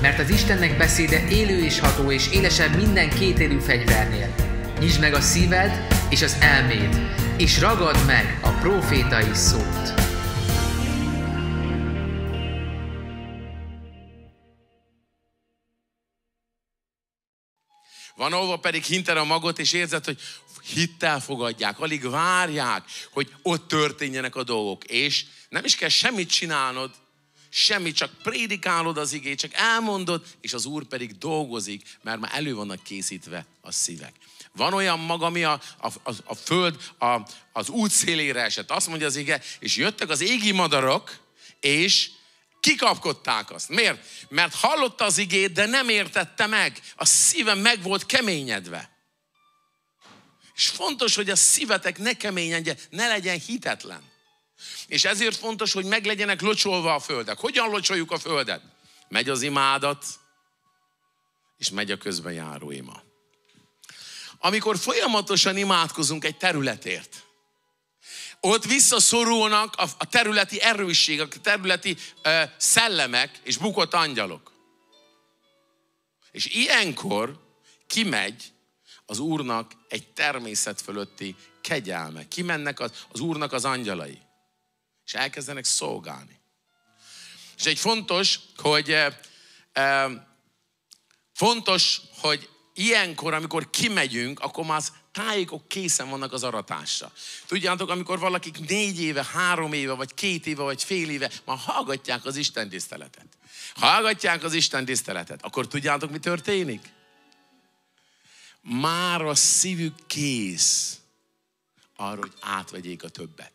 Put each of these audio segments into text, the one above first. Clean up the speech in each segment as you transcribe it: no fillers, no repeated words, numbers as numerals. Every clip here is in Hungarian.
Mert az Istennek beszéde élő és ható, és élesebb minden kétélű fegyvernél. Nyisd meg a szíved és az elméd, és ragadd meg a prófétai szót. Van, ahova pedig hinted a magot, és érzed, hogy hittel fogadják, alig várják, hogy ott történjenek a dolgok. És nem is kell semmit csinálnod, semmit, csak prédikálod az igét, csak elmondod, és az Úr pedig dolgozik, mert már elő vannak készítve a szívek. Van olyan mag, ami a föld az út szélére esett. Azt mondja az ige, és jöttek az égi madarak, és kikapkodták azt. Miért? Mert hallotta az igét, de nem értette meg. A szíve meg volt keményedve. És fontos, hogy a szívetek ne keményedjen, ne legyen hitetlen. És ezért fontos, hogy meg legyenek locsolva a földek. Hogyan locsoljuk a földet? Megy az imádat, és megy a közbenjáró ima. Amikor folyamatosan imádkozunk egy területért, ott visszaszorulnak a területi erősségek, a területi szellemek és bukott angyalok. És ilyenkor kimegy az Úrnak egy természet fölötti kegyelme. Kimennek az Úrnak az angyalai. És elkezdenek szolgálni. És egy fontos, hogy ilyenkor, amikor kimegyünk, akkor már tájékok készen vannak az aratásra. Tudjátok, amikor valakik 4 éve, 3 éve, vagy 2 éve, vagy fél éve már hallgatják az Isten tiszteletet. Hallgatják az Isten tiszteletet. Akkor tudjátok, mi történik? Már a szívük kész arra, hogy átvegyék a többet.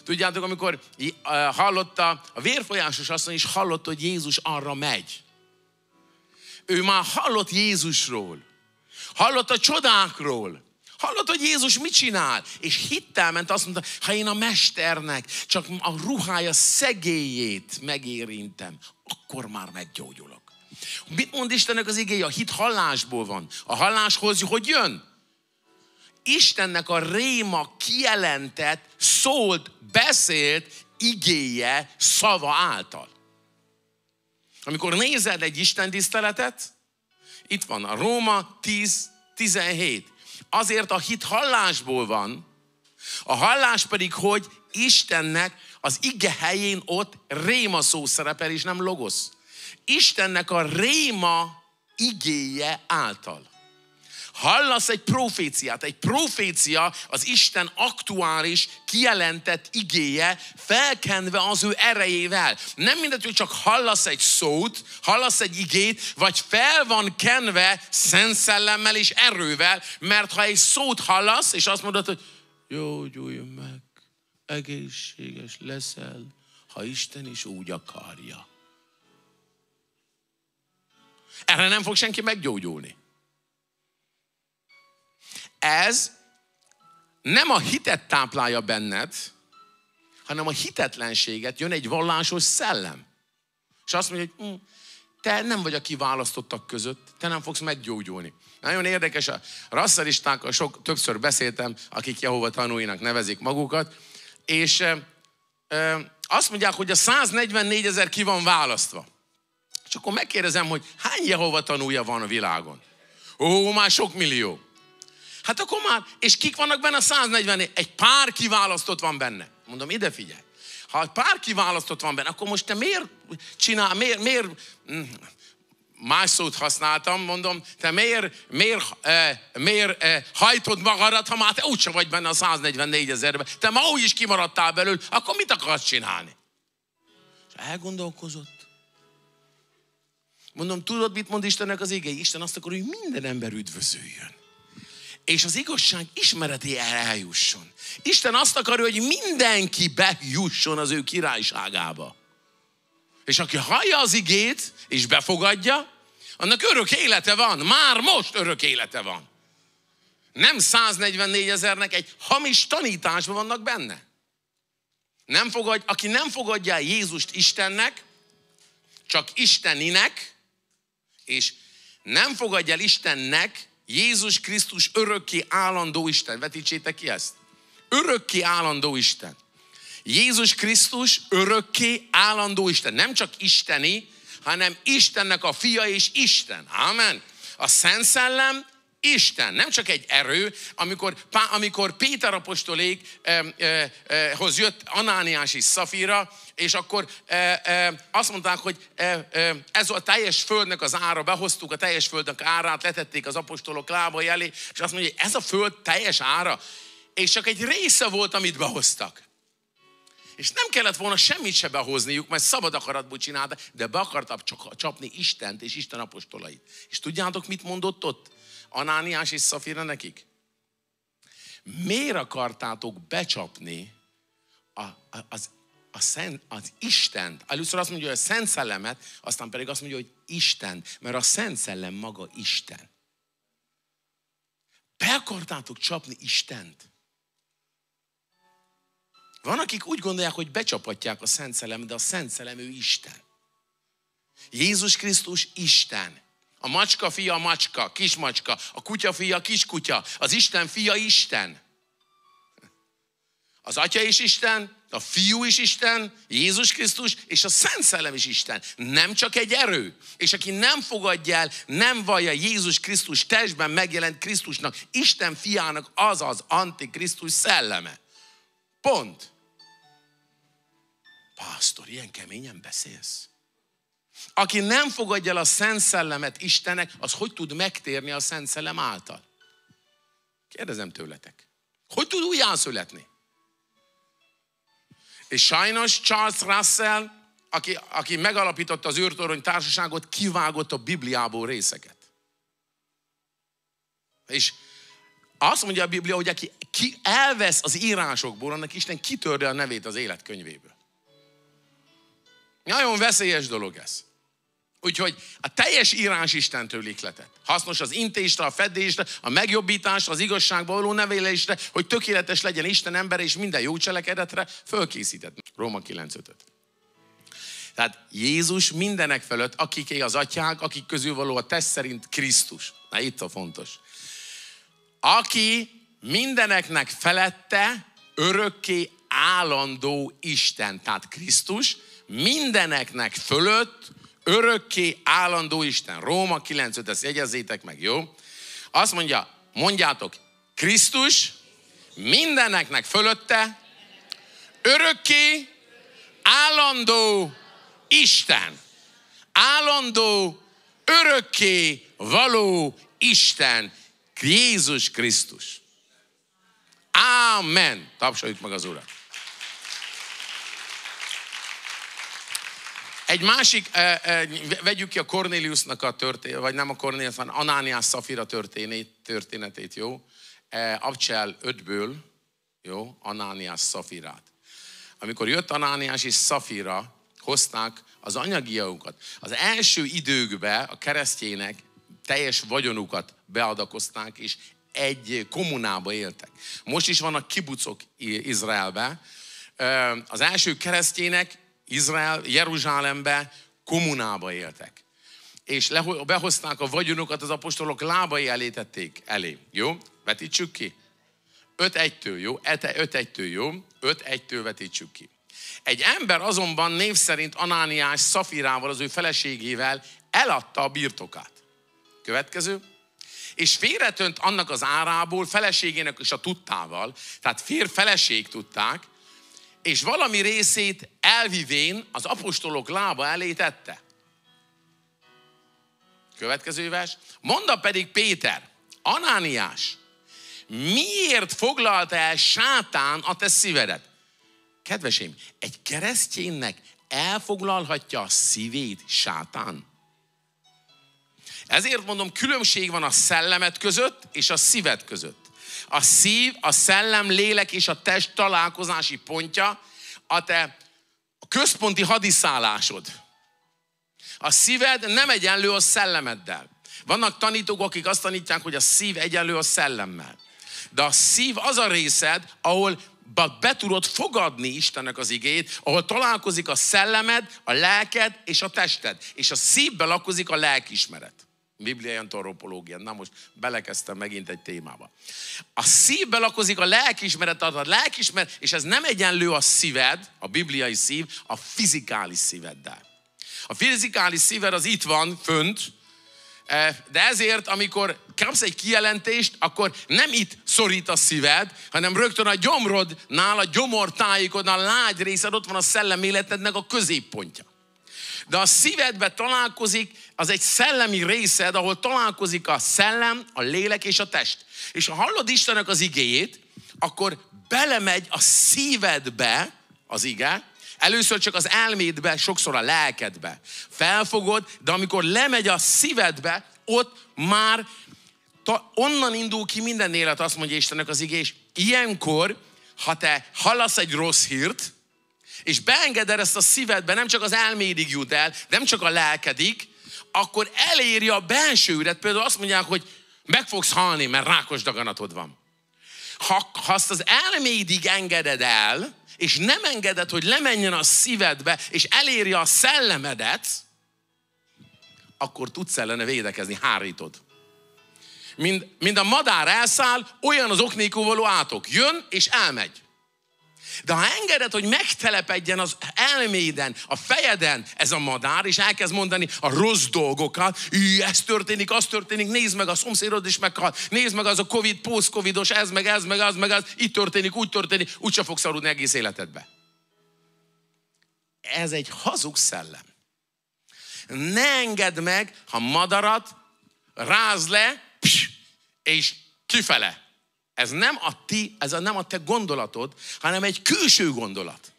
Tudjátok, amikor hallotta, a vérfolyásos asszony is hallotta, hogy Jézus arra megy. Ő már hallott Jézusról. Hallott a csodákról. Hallott, hogy Jézus mit csinál. És hittel ment, azt mondta, ha én a mesternek csak a ruhája szegélyét megérintem, akkor már meggyógyulok. Mit mond Istennek az igéje? A hit hallásból van. A halláshoz hogy jön? Istennek a réma kijelentett, szólt, beszélt igéje szava által. Amikor nézed egy istentiszteletet, itt van a Róma 10:17. Azért a hit hallásból van, a hallás pedig, hogy Istennek az ige helyén ott réma szó szerepel, és nem logosz. Istennek a réma igéje által. Hallasz egy proféciát. Egy profécia az Isten aktuális, kijelentett igéje, felkenve az ő erejével. Nem mindegy, hogy csak hallasz egy szót, hallasz egy igét, vagy fel van kenve Szent Szellemmel és erővel, mert ha egy szót hallasz, és azt mondod, hogy gyógyulj meg, egészséges leszel, ha Isten is úgy akarja. Erre nem fog senki meggyógyulni. Ez nem a hitet táplálja benned, hanem a hitetlenséget. Jön egy vallásos szellem. És azt mondja, hogy te nem vagy a kiválasztottak között, te nem fogsz meggyógyulni. Nagyon érdekes, a rasszalistákkal többször beszéltem, akik Jehova tanúinak nevezik magukat, és azt mondják, hogy a 144 000 ki van választva. És akkor megkérdezem, hogy hány Jehova tanúja van a világon? Már sok millió. Hát akkor már, és kik vannak benne a 144? Egy pár kiválasztott van benne. Mondom, ide figyelj. Ha egy pár kiválasztott van benne, akkor most te miért más szót használtam, mondom, te miért hajtod magadat, ha már te úgyse vagy benne a 144 000-ben. Te ma úgy is kimaradtál belül, akkor mit akarsz csinálni? És elgondolkozott. Mondom, tudod, mit mond Istennek az igény? Isten azt akar, hogy minden ember üdvözöljön. És az igazság ismeretéhez eljusson. Isten azt akarja, hogy mindenki bejusson az ő királyságába. És aki hallja az igét, és befogadja, annak örök élete van. Már most örök élete van. Nem 144 000-nek egy hamis tanításban vannak benne. Aki nem fogadja Jézust Istennek, csak Isteninek, és nem fogadja el Istennek, Jézus Krisztus örökké állandó Isten. Vetítsétek ki ezt. Örökké állandó Isten. Jézus Krisztus örökké állandó Isten. Nem csak isteni, hanem Istennek a fia és Isten. Amen. A Szent Szellem Isten, nem csak egy erő. Amikor Péter apostolékhoz jött Anániás és Szafira, és akkor azt mondták, hogy ez a teljes földnek az ára, behoztuk a teljes földnek árát, letették az apostolok lábai elé, és azt mondja, hogy ez a föld teljes ára, és csak egy része volt, amit behoztak. És nem kellett volna semmit se behozniuk, mert szabad akaratból csinálta, de be akartak csapni Istent és Isten apostolait. És tudjátok, mit mondott ott Anániás és Szafira nekik? Miért akartátok becsapni az Istent? Először azt mondja, hogy a Szent Szellemet, aztán pedig azt mondja, hogy Isten, mert a Szent Szellem maga Isten. Be akartátok csapni Istent? Van, akik úgy gondolják, hogy becsaphatják a Szent Szellemet, de a Szent Szellem ő Isten. Jézus Krisztus Isten. A macska fia macska, kismacska, a kutya fia kiskutya, az Isten fia Isten. Az Atya is Isten, a Fiú is Isten, Jézus Krisztus, és a Szent Szellem is Isten. Nem csak egy erő. És aki nem fogadja el, nem vallja Jézus Krisztus testben megjelent Krisztusnak, Isten fiának, az az Antikrisztus szelleme. Pont. Pásztor, ilyen keményen beszélsz? Aki nem fogadja el a Szent Szellemet Istennek, az hogy tud megtérni a Szent Szellem által? Kérdezem tőletek. Hogy tud újjászületni? És sajnos Charles Russell, aki megalapította az űrtorony társaságot, kivágott a Bibliából részeket. És azt mondja a Biblia, hogy aki elvesz az írásokból, annak Isten kitörde a nevét az életkönyvéből. Nagyon veszélyes dolog ez. Úgyhogy a teljes írás Istentől ihletett. Hasznos az intésre, a fedésre, a megjobbításra, az igazságba való nevelésre, hogy tökéletes legyen Isten embere, és minden jó cselekedetre fölkészített. Róma 9:5. Tehát Jézus mindenek fölött, akiké az atyák, akik közül való a test szerint Krisztus. Na itt a fontos. Aki mindeneknek felette örökké állandó Isten. Tehát Krisztus mindeneknek fölött örökké állandó Isten. Róma 9:5, ezt jegyezzétek meg, jó? Azt mondja, mondjátok, Krisztus mindeneknek fölötte örökké állandó Isten. Állandó, örökké való Isten. Jézus Krisztus. Ámen. Tapsoljuk meg az Urat. Egy másik, vegyük ki a Kornéliusnak a történetét, vagy nem a Kornélius, hanem Anániás Szafira történetét, jó? Abcsel 5-ből, jó? Anániás Szafirát. Amikor jött Anániás és Szafira, hozták az anyagiakat. Az első időkben a keresztjének teljes vagyonukat beadakozták, és egy kommunába éltek. Most is vannak kibucok Izraelben. Az első keresztjének Izrael, Jeruzsálembe kommunába éltek. És behozták a vagyonukat, az apostolok lábai elé tették elé. Jó? Vetítsük ki. 5-1-től, jó? 5-1-től, jó? 5-1-től vetítsük ki. Egy ember azonban név szerint Anániás Szafirával, az ő feleségével eladta a birtokát. Következő. És félretönt annak az árából feleségének és a tudtával, tehát férj-feleség tudták, és valami részét elvivén az apostolok lába elé tette. Következő vers. Mondta pedig Péter, Anániás, miért foglalta el sátán a te szívedet? Kedveseim, egy kereszténynek elfoglalhatja a szívét sátán? Ezért mondom, különbség van a szellemet között és a szíved között. A szív, a szellem, lélek és a test találkozási pontja a te központi hadiszállásod. A szíved nem egyenlő a szellemeddel. Vannak tanítók, akik azt tanítják, hogy a szív egyenlő a szellemmel. De a szív az a részed, ahol be tudod fogadni Istennek az igét, ahol találkozik a szellemed, a lelked és a tested. És a szívbe lakozik a lelkiismeret. Bibliai antropológia. Na most belekezdtem megint egy témába. A szívbe lakozik a lelkiismeret, a lelkiismeret, és ez nem egyenlő a szíved, a bibliai szív, a fizikális szíveddel. A fizikális szíved az itt van, fönt, de ezért, amikor kapsz egy kijelentést, akkor nem itt szorít a szíved, hanem rögtön a gyomrodnál, a gyomortájékodnál, a lágy részed, ott van a szelleméletednek a középpontja. De a szívedbe találkozik, az egy szellemi részed, ahol találkozik a szellem, a lélek és a test. És ha hallod Istennek az igéjét, akkor belemegy a szívedbe az ige, először csak az elmédbe, sokszor a lelkedbe. Felfogod, de amikor lemegy a szívedbe, ott már onnan indul ki minden élet, azt mondja Istennek az ige, és ilyenkor, ha te hallasz egy rossz hírt, és beengeded ezt a szívedbe, nem csak az elmédig jut el, nem csak a lelkedik, akkor eléri a bensődet. Például azt mondják, hogy meg fogsz halni, mert rákos daganatod van. Ha azt az elmédig engeded el, és nem engeded, hogy lemenjen a szívedbe, és eléri a szellemedet, akkor tudsz ellene védekezni, hárítod. Mind a madár elszáll, olyan az ok nélkül való átok. Jön és elmegy. De ha engeded, hogy megtelepedjen az elméden, a fejeden ez a madár, és elkezd mondani a rossz dolgokat, ez történik, az történik, nézd meg, a szomszédod is meghal, nézd meg, az a Covid, post-covidos, ez, meg az, itt történik, úgy történik, úgyse fogsz aludni egész életedbe. Ez egy hazug szellem. Ne engedd meg, ha madarat ráz le, és kifele. Ez nem a te gondolatod, hanem egy külső gondolat.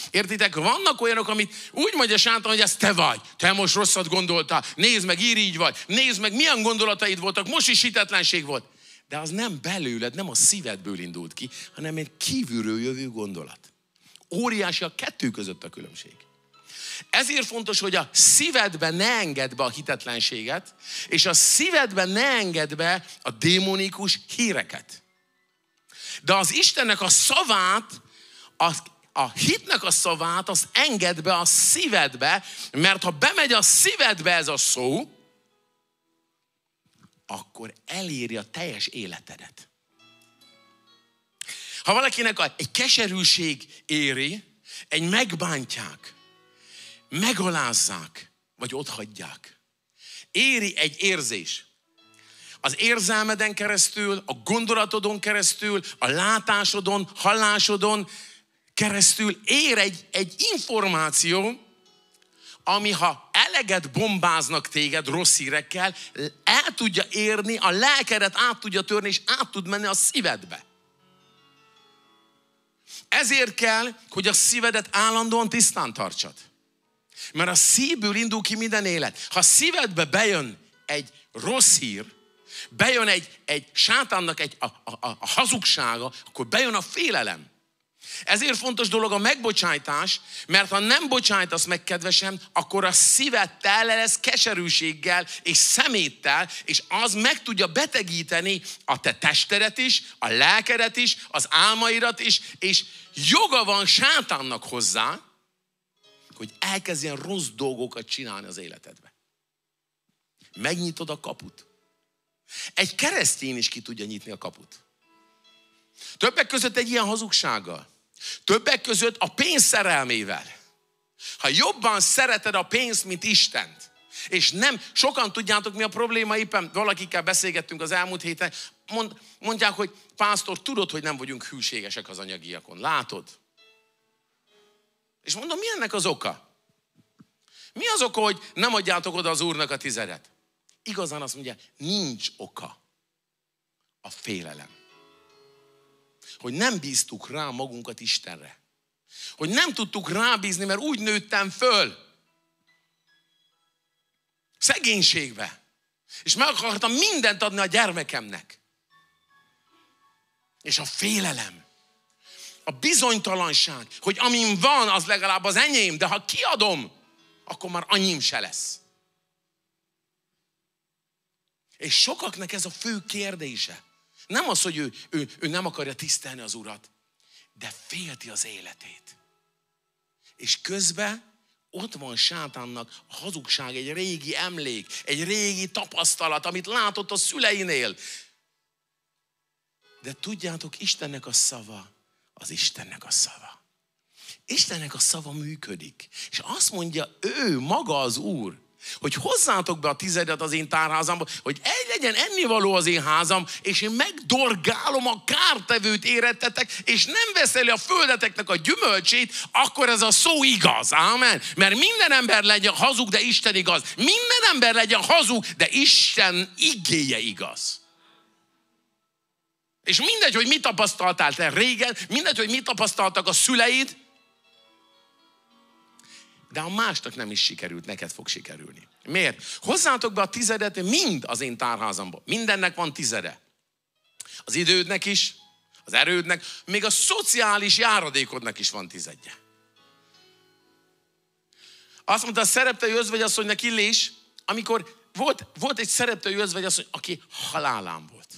Értitek? Vannak olyanok, amit úgy mondja sátán, hogy ez te vagy. Te most rosszat gondoltál. Nézd meg, így vagy. Nézd meg, milyen gondolataid voltak. Most is hitetlenség volt. De az nem belőled, nem a szívedből indult ki, hanem egy kívülről jövő gondolat. Óriási a kettő között a különbség. Ezért fontos, hogy a szívedben ne engedd be a hitetlenséget, és a szívedben ne engedd be a démonikus híreket. De az Istennek a szavát, a hitnek a szavát, azt engedd be a szívedbe, mert ha bemegy a szívedbe ez a szó, akkor eléri a teljes életedet. Ha valakinek egy keserűség éri, egy megbántják, megalázzák, vagy otthagyják, éri egy érzés. Az érzelmeden keresztül, a gondolatodon keresztül, a látásodon, hallásodon keresztül ér egy információ, ami ha eleget bombáznak téged rossz hírekkel, el tudja érni, a lelkedet át tudja törni, és át tud menni a szívedbe. Ezért kell, hogy a szívedet állandóan tisztán tartsad. Mert a szívből indul ki minden élet. Ha a szívedbe bejön egy rossz hír, bejön egy sátánnak a hazugsága, akkor bejön a félelem. Ezért fontos dolog a megbocsájtás, mert ha nem bocsájtasz meg, kedvesem, akkor a szíved tele lesz keserűséggel és szeméttel, és az meg tudja betegíteni a te testedet is, a lelkedet is, az álmaidat is, és joga van sátánnak hozzá, hogy elkezdjen rossz dolgokat csinálni az életedbe. Megnyitod a kaput. Egy keresztény is ki tudja nyitni a kaput. Többek között egy ilyen hazugsággal. Többek között a pénz szerelmével. Ha jobban szereted a pénzt, mint Istent, és nem, sokan tudjátok mi a probléma, éppen valakikkel beszélgettünk az elmúlt héten, mondják, hogy pásztor, tudod, hogy nem vagyunk hűségesek az anyagiakon. Látod? És mondom, mi ennek az oka? Mi az oka, hogy nem adjátok oda az Úrnak a tizedet? Igazán azt mondja, nincs oka. A félelem. Hogy nem bíztuk rá magunkat Istenre. Hogy nem tudtuk rábízni, mert úgy nőttem föl. Szegénységbe. És meg akartam mindent adni a gyermekemnek. És a félelem. A bizonytalanság, hogy amin van, az legalább az enyém, de ha kiadom, akkor már annyim se lesz. És sokaknak ez a fő kérdése. Nem az, hogy ő nem akarja tisztelni az Urat, de félti az életét. És közben ott van sátánnak a hazugság, egy régi emlék, egy régi tapasztalat, amit látott a szüleinél. De tudjátok, Istennek a szava, az Istennek a szava. Istennek a szava működik. És azt mondja ő, maga az Úr, hogy hozzátok be a tizedet az én tárházamba, hogy legyen ennivaló az én házam, és én megdorgálom a kártevőt, érettetek, és nem veszeli a földeteknek a gyümölcsét, akkor ez a szó igaz. Ámen. Mert minden ember legyen hazug, de Isten igaz. Minden ember legyen hazug, de Isten igéje igaz. És mindegy, hogy mit tapasztaltál te régen, mindegy, hogy mit tapasztaltak a szüleid, de ha másnak nem is sikerült, neked fog sikerülni. Miért? Hozzátok be a tizedet mind az én tárházamba. Mindennek van tizede. Az idődnek is, az erődnek, még a szociális járadékodnak is van tizedje. Azt mondta a szerepteli özvegyasszonynak Illés, amikor volt egy szerepteli özvegyasszony, aki halálán volt.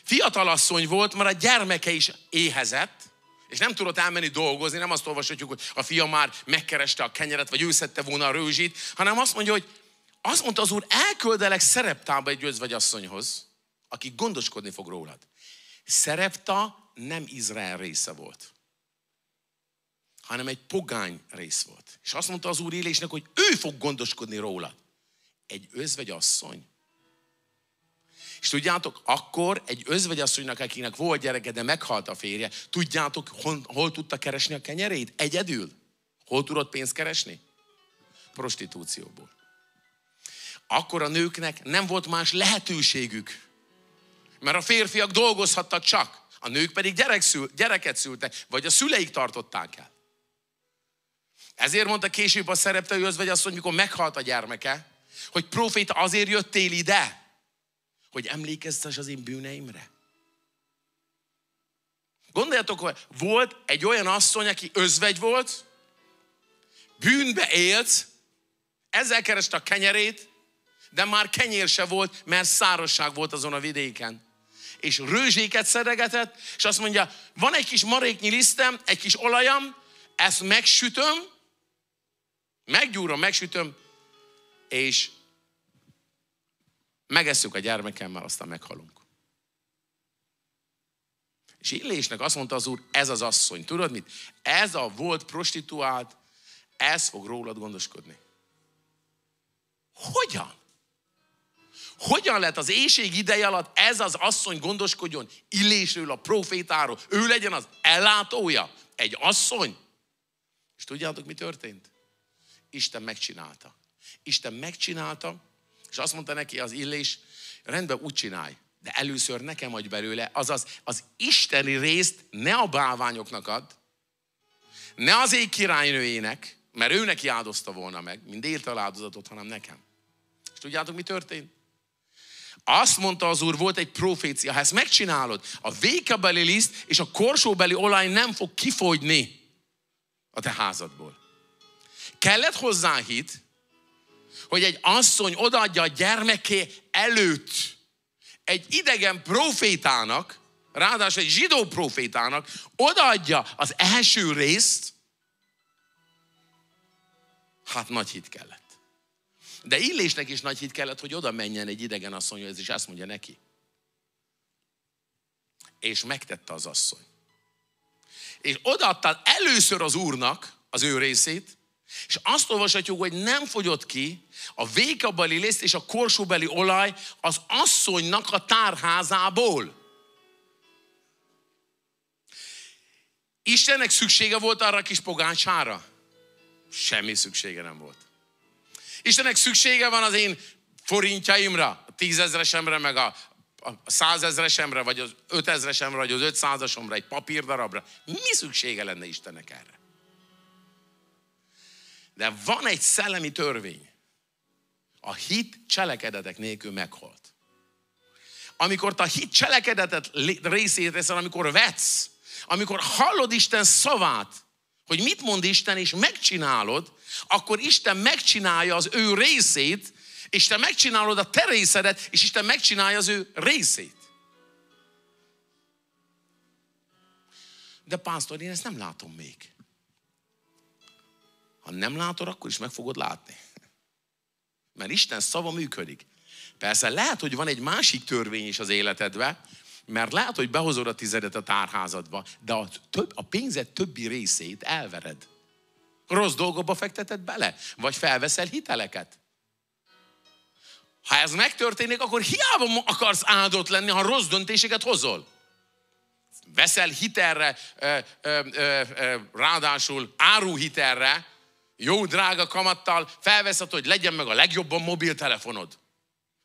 Fiatalasszony volt, mert a gyermeke is éhezett, és nem tudott elmenni dolgozni, nem azt olvashatjuk, hogy a fia már megkereste a kenyeret, vagy ő szedte volna a rőzsit, hanem azt mondja, hogy azt mondta az Úr, elküldelek Szereptába egy özvegyasszonyhoz, aki gondoskodni fog rólad. Szerepta nem Izrael része volt, hanem egy pogány rész volt. És azt mondta az Úr Illésnek, hogy ő fog gondoskodni rólad. Egy özvegyasszony. És tudjátok, akkor egy özvegyasszonynak, akinek volt gyereke, de meghalt a férje, tudjátok, hol tudta keresni a kenyerét? Egyedül. Hol tudott pénzt keresni? Prostitúcióból. Akkor a nőknek nem volt más lehetőségük. Mert a férfiak dolgozhattak csak, a nők pedig gyereket szültek, vagy a szüleik tartották el. Ezért mondta később a szerepteli özvegyasszony, mikor meghalt a gyermeke, hogy próféta, azért jöttél ide, hogy emlékeztes az én bűneimre. Gondoljatok, hogy volt egy olyan asszony, aki özvegy volt, bűnbe élt, ezzel kereste a kenyerét, de már kenyér se volt, mert szárazság volt azon a vidéken. És rőzséket szedegetett, és azt mondja, van egy kis maréknyi lisztem, egy kis olajam, ezt megsütöm, meggyúrom, megsütöm, és megesszük a gyermekemmel, aztán meghalunk. És Illésnek azt mondta az Úr, ez az asszony, tudod mit? Ez a volt prostituált, ez fog rólad gondoskodni. Hogyan? Hogyan lett az éhség ideje alatt ez az asszony gondoskodjon Illésről, a profétáról? Ő legyen az ellátója, egy asszony. És tudjátok, mi történt? Isten megcsinálta. Isten megcsinálta, és azt mondta neki az Illés, rendben úgy csinálj, de először nekem adj belőle, azaz az isteni részt ne a bálványoknak add, ne az ég királynőjének, mert ő neki áldozta volna meg, mind érte a áldozatot, hanem nekem. És tudjátok, mi történt? Azt mondta az Úr, volt egy profécia, ha ezt megcsinálod, a vékabeli liszt és a korsóbeli olaj nem fog kifogyni a te házadból. Kellett hozzá hit, hogy egy asszony odaadja a gyermeké előtt egy idegen profétának, ráadásul egy zsidó profétának, odaadja az első részt, hát nagy hit kellett. De Illésnek is nagy hit kellett, hogy oda menjen egy idegen asszonyhoz, és azt mondja neki. És megtette az asszony. És odaadta először az Úrnak az ő részét, és azt olvashatjuk, hogy nem fogyott ki a vékabeli liszt és a korsóbeli olaj az asszonynak a tárházából. Istennek szüksége volt arra a kis pogácsára? Semmi szüksége nem volt. Istennek szüksége van az én forintjaimra, a 10 000-esemre, meg a 100 000-esemre, vagy az 5 000-esemre, vagy az 500-asomra, egy papírdarabra. Mi szüksége lenne Istennek erre? De van egy szellemi törvény. A hit cselekedetek nélkül meghalt. Amikor te a hit cselekedetet részét veszel, amikor vetsz, amikor hallod Isten szavát, hogy mit mond Isten, és megcsinálod, akkor Isten megcsinálja az ő részét, és te megcsinálod a te részedet, és Isten megcsinálja az ő részét. De pásztor, én ezt nem látom még. Ha nem látod, akkor is meg fogod látni. Mert Isten szava működik. Persze lehet, hogy van egy másik törvény is az életedben, Mert lehet, hogy behozod a 10-et a tárházadba, de a pénzed többi részét elvered. Rossz dolgokba fekteted bele, vagy felveszel hiteleket. Ha ez megtörténik, akkor hiába akarsz áldott lenni, ha rossz döntéseket hozol. Veszel hitelre, ráadásul áruhitelre, jó drága kamattal, felveszed, hogy legyen meg a legjobban mobiltelefonod.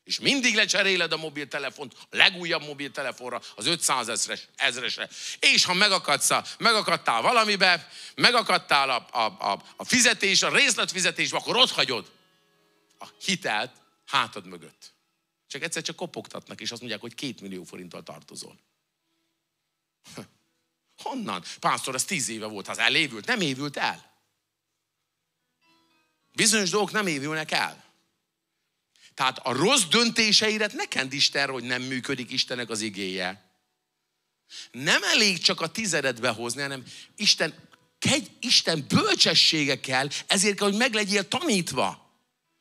És mindig lecseréled a mobiltelefont, a legújabb mobiltelefonra, az 500 ezresre. És ha megakadtál valamibe, megakadtál a fizetés, a részletfizetésbe, akkor ott hagyod a hitelt hátad mögött. Csak egyszer csak kopogtatnak, és azt mondják, hogy 2 millió forinttal tartozol. Honnan? Pásztor, ez 10 éve volt, az elévült. Nem évült el. Bizonyos dolgok nem évülnek el. Tehát a rossz döntéseidet ne kend Istenre, hogy nem működik Istennek az igéje. Nem elég csak a 10-et behozni, hanem Isten bölcsessége kell, ezért kell, hogy meg legyél tanítva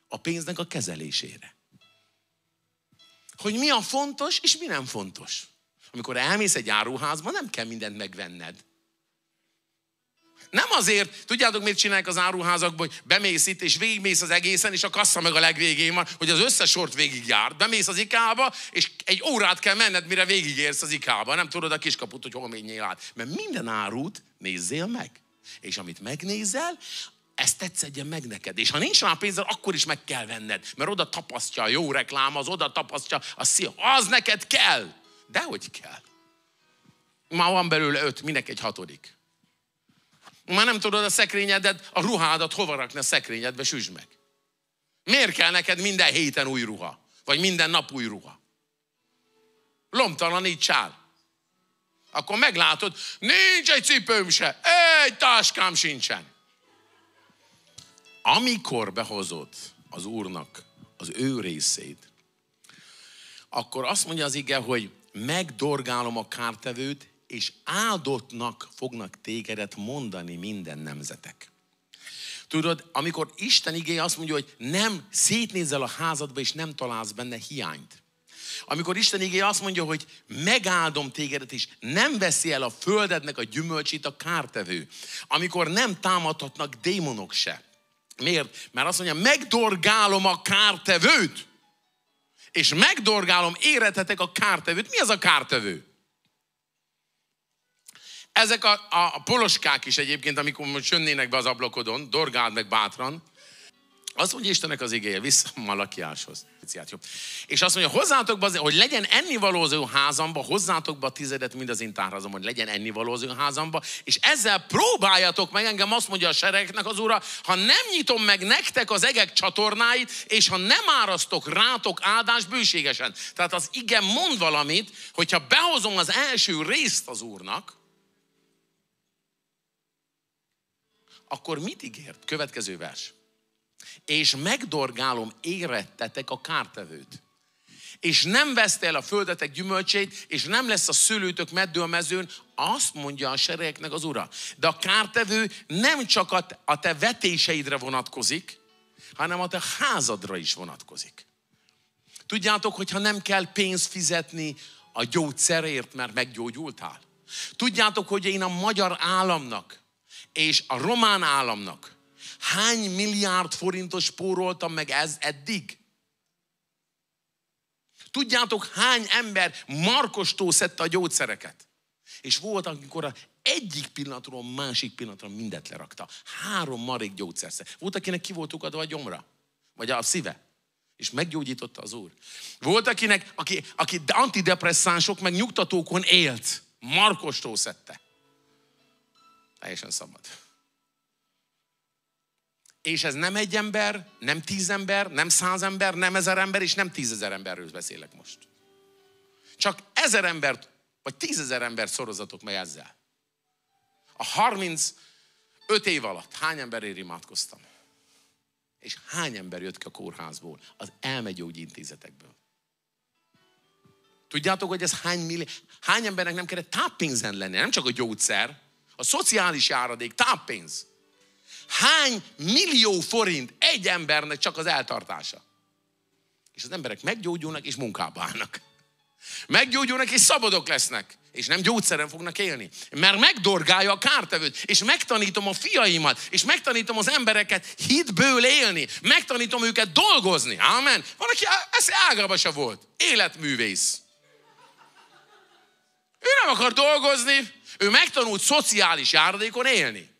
a pénznek a kezelésére. Hogy mi a fontos, és mi nem fontos. Amikor elmész egy áruházba, nem kell mindent megvenned. Nem azért, tudjátok, miért csinálják az áruházakban, hogy bemész itt, és végigmész az egészen, és a kassa meg a legvégén van, hogy az összes sort végigjárd. Bemész az IKEA-ba, és egy órát kell menned, mire végigérsz az IKEA-ba. Nem tudod a kiskaput, hogy hol menjél át. Mert minden árut nézzél meg. És amit megnézel, ezt tetszedjen meg neked. És ha nincs rá pénzed, akkor is meg kell venned. Mert oda tapasztja a jó reklám, az oda tapasztja a szia. Az neked kell. Dehogy kell. Már van belőle 5, minek egy 6. Már nem tudod a szekrényedet, a ruhádat hova rakni a szekrényedbe, süsd meg. Miért kell neked minden héten új ruha? Vagy minden nap új ruha? Lomtalanítsál. Akkor meglátod, nincs egy cipőm se, egy táskám sincsen. Amikor behozod az Úrnak az ő részét, akkor azt mondja az ige, hogy megdorgálom a kártevőt, és áldottnak fognak tégedet mondani minden nemzetek. Tudod, amikor Isten igéje azt mondja, hogy nem szétnézel a házadba, és nem találsz benne hiányt. Amikor Isten igéje azt mondja, hogy megáldom tégedet, és nem veszi el a földednek a gyümölcsét a kártevő. Amikor nem támadhatnak démonok se. Miért? Mert azt mondja, megdorgálom a kártevőt, és megdorgálom, éretetek a kártevőt. Mi az a kártevő? Ezek a poloskák is egyébként, amikor most jönnének be az ablakodon, dorgáld meg bátran, azt mondja Istennek az igéje, vissza Malakiáshoz. És azt mondja, hozzátok be, hogy legyen ennivaló az ő házamba, hozzátok be a 10-et mind az én tárházamban, hogy legyen ennivaló az ő házamba, és ezzel próbáljatok meg, engem azt mondja a seregeknek az Ura, ha nem nyitom meg nektek az egek csatornáit, és ha nem árasztok rátok áldás bőségesen. Tehát az ige mond valamit, hogyha behozom az első részt az Úrnak, akkor mit ígért? Következő vers. És megdorgálom érettetek a kártevőt. És nem veszte el a földetek gyümölcsét, és nem lesz a szőlőtök meddő a mezőn, azt mondja a seregeknek az Ura. De a kártevő nem csak a te vetéseidre vonatkozik, hanem a te házadra is vonatkozik. Tudjátok, hogyha nem kell pénzt fizetni a gyógyszerért, mert meggyógyultál. Tudjátok, hogy én a magyar államnak és a román államnak hány milliárd forintos spóroltam meg eddig? Tudjátok, hány ember markostól szedte a gyógyszereket? És volt, amikor egyik pillanatról másik pillanatra mindet lerakta. 3 marék gyógyszerszer. Volt, akinek ki volt ukadva a gyomra, vagy a szíve, és meggyógyította az Úr. Volt, akinek, aki antidepresszánsok, meg nyugtatókon élt, markostól szedte. Teljesen szabad. És ez nem 1 ember, nem 10 ember, nem 100 ember, nem 1000 ember, és nem 10 000 emberről beszélek most. Csak 1000 embert, vagy 10 000 embert szorozatok meg ezzel. A 35 év alatt hány emberért imádkoztam? És hány ember jött ki a kórházból, az elmegyógyintézetekből? Tudjátok, hogy ez hány embernek nem kellett táppénzen lenni, nem csak a gyógyszer, a szociális járadék, táppénz. Hány millió forint egy embernek csak az eltartása? És az emberek meggyógyulnak és munkába állnak. Meggyógyulnak és szabadok lesznek. És nem gyógyszeren fognak élni. Mert megdorgálja a kártevőt. És megtanítom a fiaimat. És megtanítom az embereket hitből élni. Megtanítom őket dolgozni. Amen. Van, aki ez ágában se volt. Életművész. Ő nem akar dolgozni. Ő megtanult szociális járadékon élni.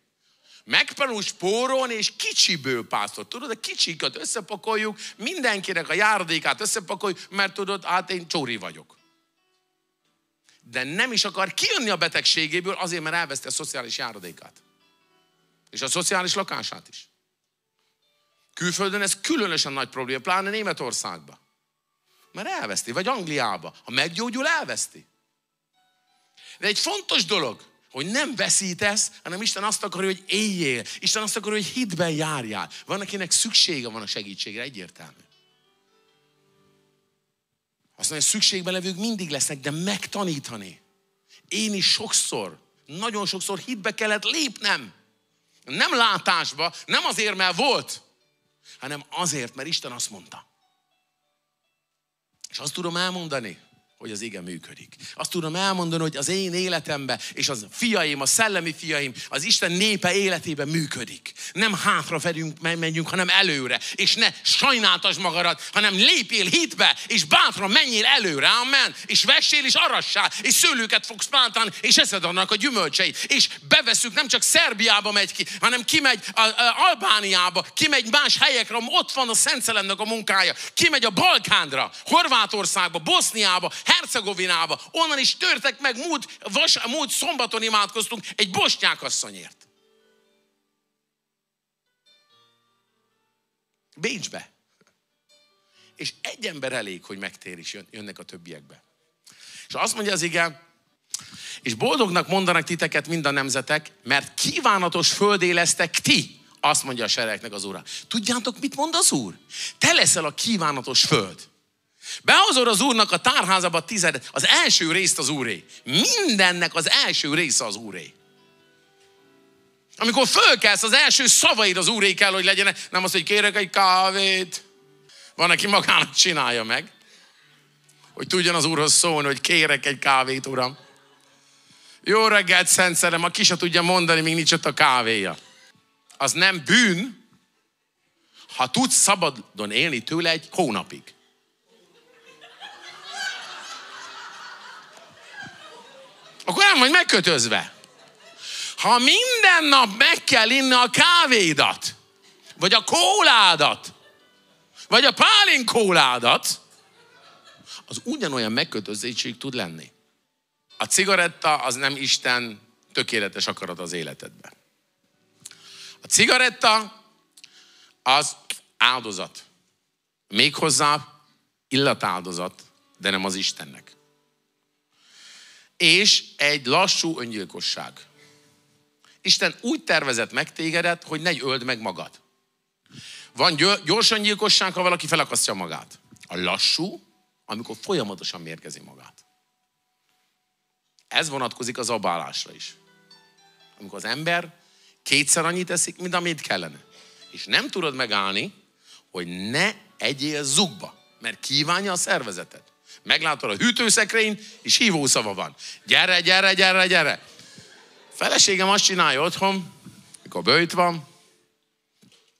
Megtanult spórolni és kicsiből pásztor. Tudod, a kicsikat összepakoljuk, mindenkinek a járadékát összepakoljuk, mert tudod, hát én csóri vagyok. De nem is akar kijönni a betegségéből azért, mert elveszti a szociális járadékát. És a szociális lakását is. Külföldön ez különösen nagy probléma, pláne Németországban. Mert elveszti, vagy Angliába. Ha meggyógyul, elveszti. De egy fontos dolog, hogy nem veszítesz, hanem Isten azt akarja, hogy éljél. Isten azt akarja, hogy hitben járjál. Van, akinek szüksége van a segítségre, egyértelmű. Azt mondja, szükségben levők mindig lesznek, de megtanítani. Én is sokszor, nagyon sokszor hitbe kellett lépnem. Nem látásba, nem azért, mert volt, hanem azért, mert Isten azt mondta. És azt tudom elmondani, hogy az ige működik. Azt tudom elmondani, hogy az én életemben, és az fiaim, a szellemi fiaim, az Isten népe életében működik. Nem hátra megyünk, hanem előre. És ne sajnáltasd magadat, hanem lépjél hitbe, és bátran menjél előre. Amen. És vessél, és arassál, és szőlőket fogsz plantálni, és eszed annak a gyümölcseit. És beveszünk, nem csak Szerbiába megy ki, hanem kimegy Albániába, kimegy más helyekre, ott van a Szent Szellemnek a munkája. Kimegy a Balkánra, Horvátországba, Boszniába, Hercegovinába, onnan is törtek meg, múlt szombaton imádkoztunk egy bosnyák asszonyért. Bécsbe. És egy ember elég, hogy megtér is, jönnek a többiekbe. És azt mondja az ige, és boldognak mondanak titeket mind a nemzetek, mert kívánatos földé lesztek ti, azt mondja a seregeknek az Úr. Tudjátok, mit mond az Úr? Te leszel a kívánatos föld. Behozod az Úrnak a tárházába az első részt az Úré. Mindennek az első része az Úré. Amikor fölkelsz, az első szavaid az Úré kell, hogy legyenek. Nem az, hogy kérek egy kávét. Van, aki magának csinálja meg. Hogy tudjon az Úrhoz szólni, hogy kérek egy kávét, Uram. Jó reggelt, Szent Szellem, aki se tudja mondani, még nincs ott a kávéja. Az nem bűn, ha tudsz szabadon élni tőle egy hónapig. Akkor nem vagy megkötözve. Ha minden nap meg kell inni a kávédat, vagy a kóládat, vagy a pálinkóládat, az ugyanolyan megkötözétség tud lenni. A cigaretta az nem Isten tökéletes akarat az életedben. A cigaretta az áldozat. Méghozzá illatáldozat, de nem az Istennek. És egy lassú öngyilkosság. Isten úgy tervezett meg tégedet, hogy ne öld meg magad. Van gyors öngyilkosság, ha valaki felakasztja magát. A lassú, amikor folyamatosan mérgezi magát. Ez vonatkozik az abálásra is. Amikor az ember kétszer annyit eszik, mint amit kellene. És nem tudod megállni, hogy ne egyél zugba, mert kívánja a szervezeted. Meglátod a hűtőszekrényt, és hívószava van. Gyere, gyere, gyere, gyere. Feleségem azt csinálja otthon, mikor böjt van,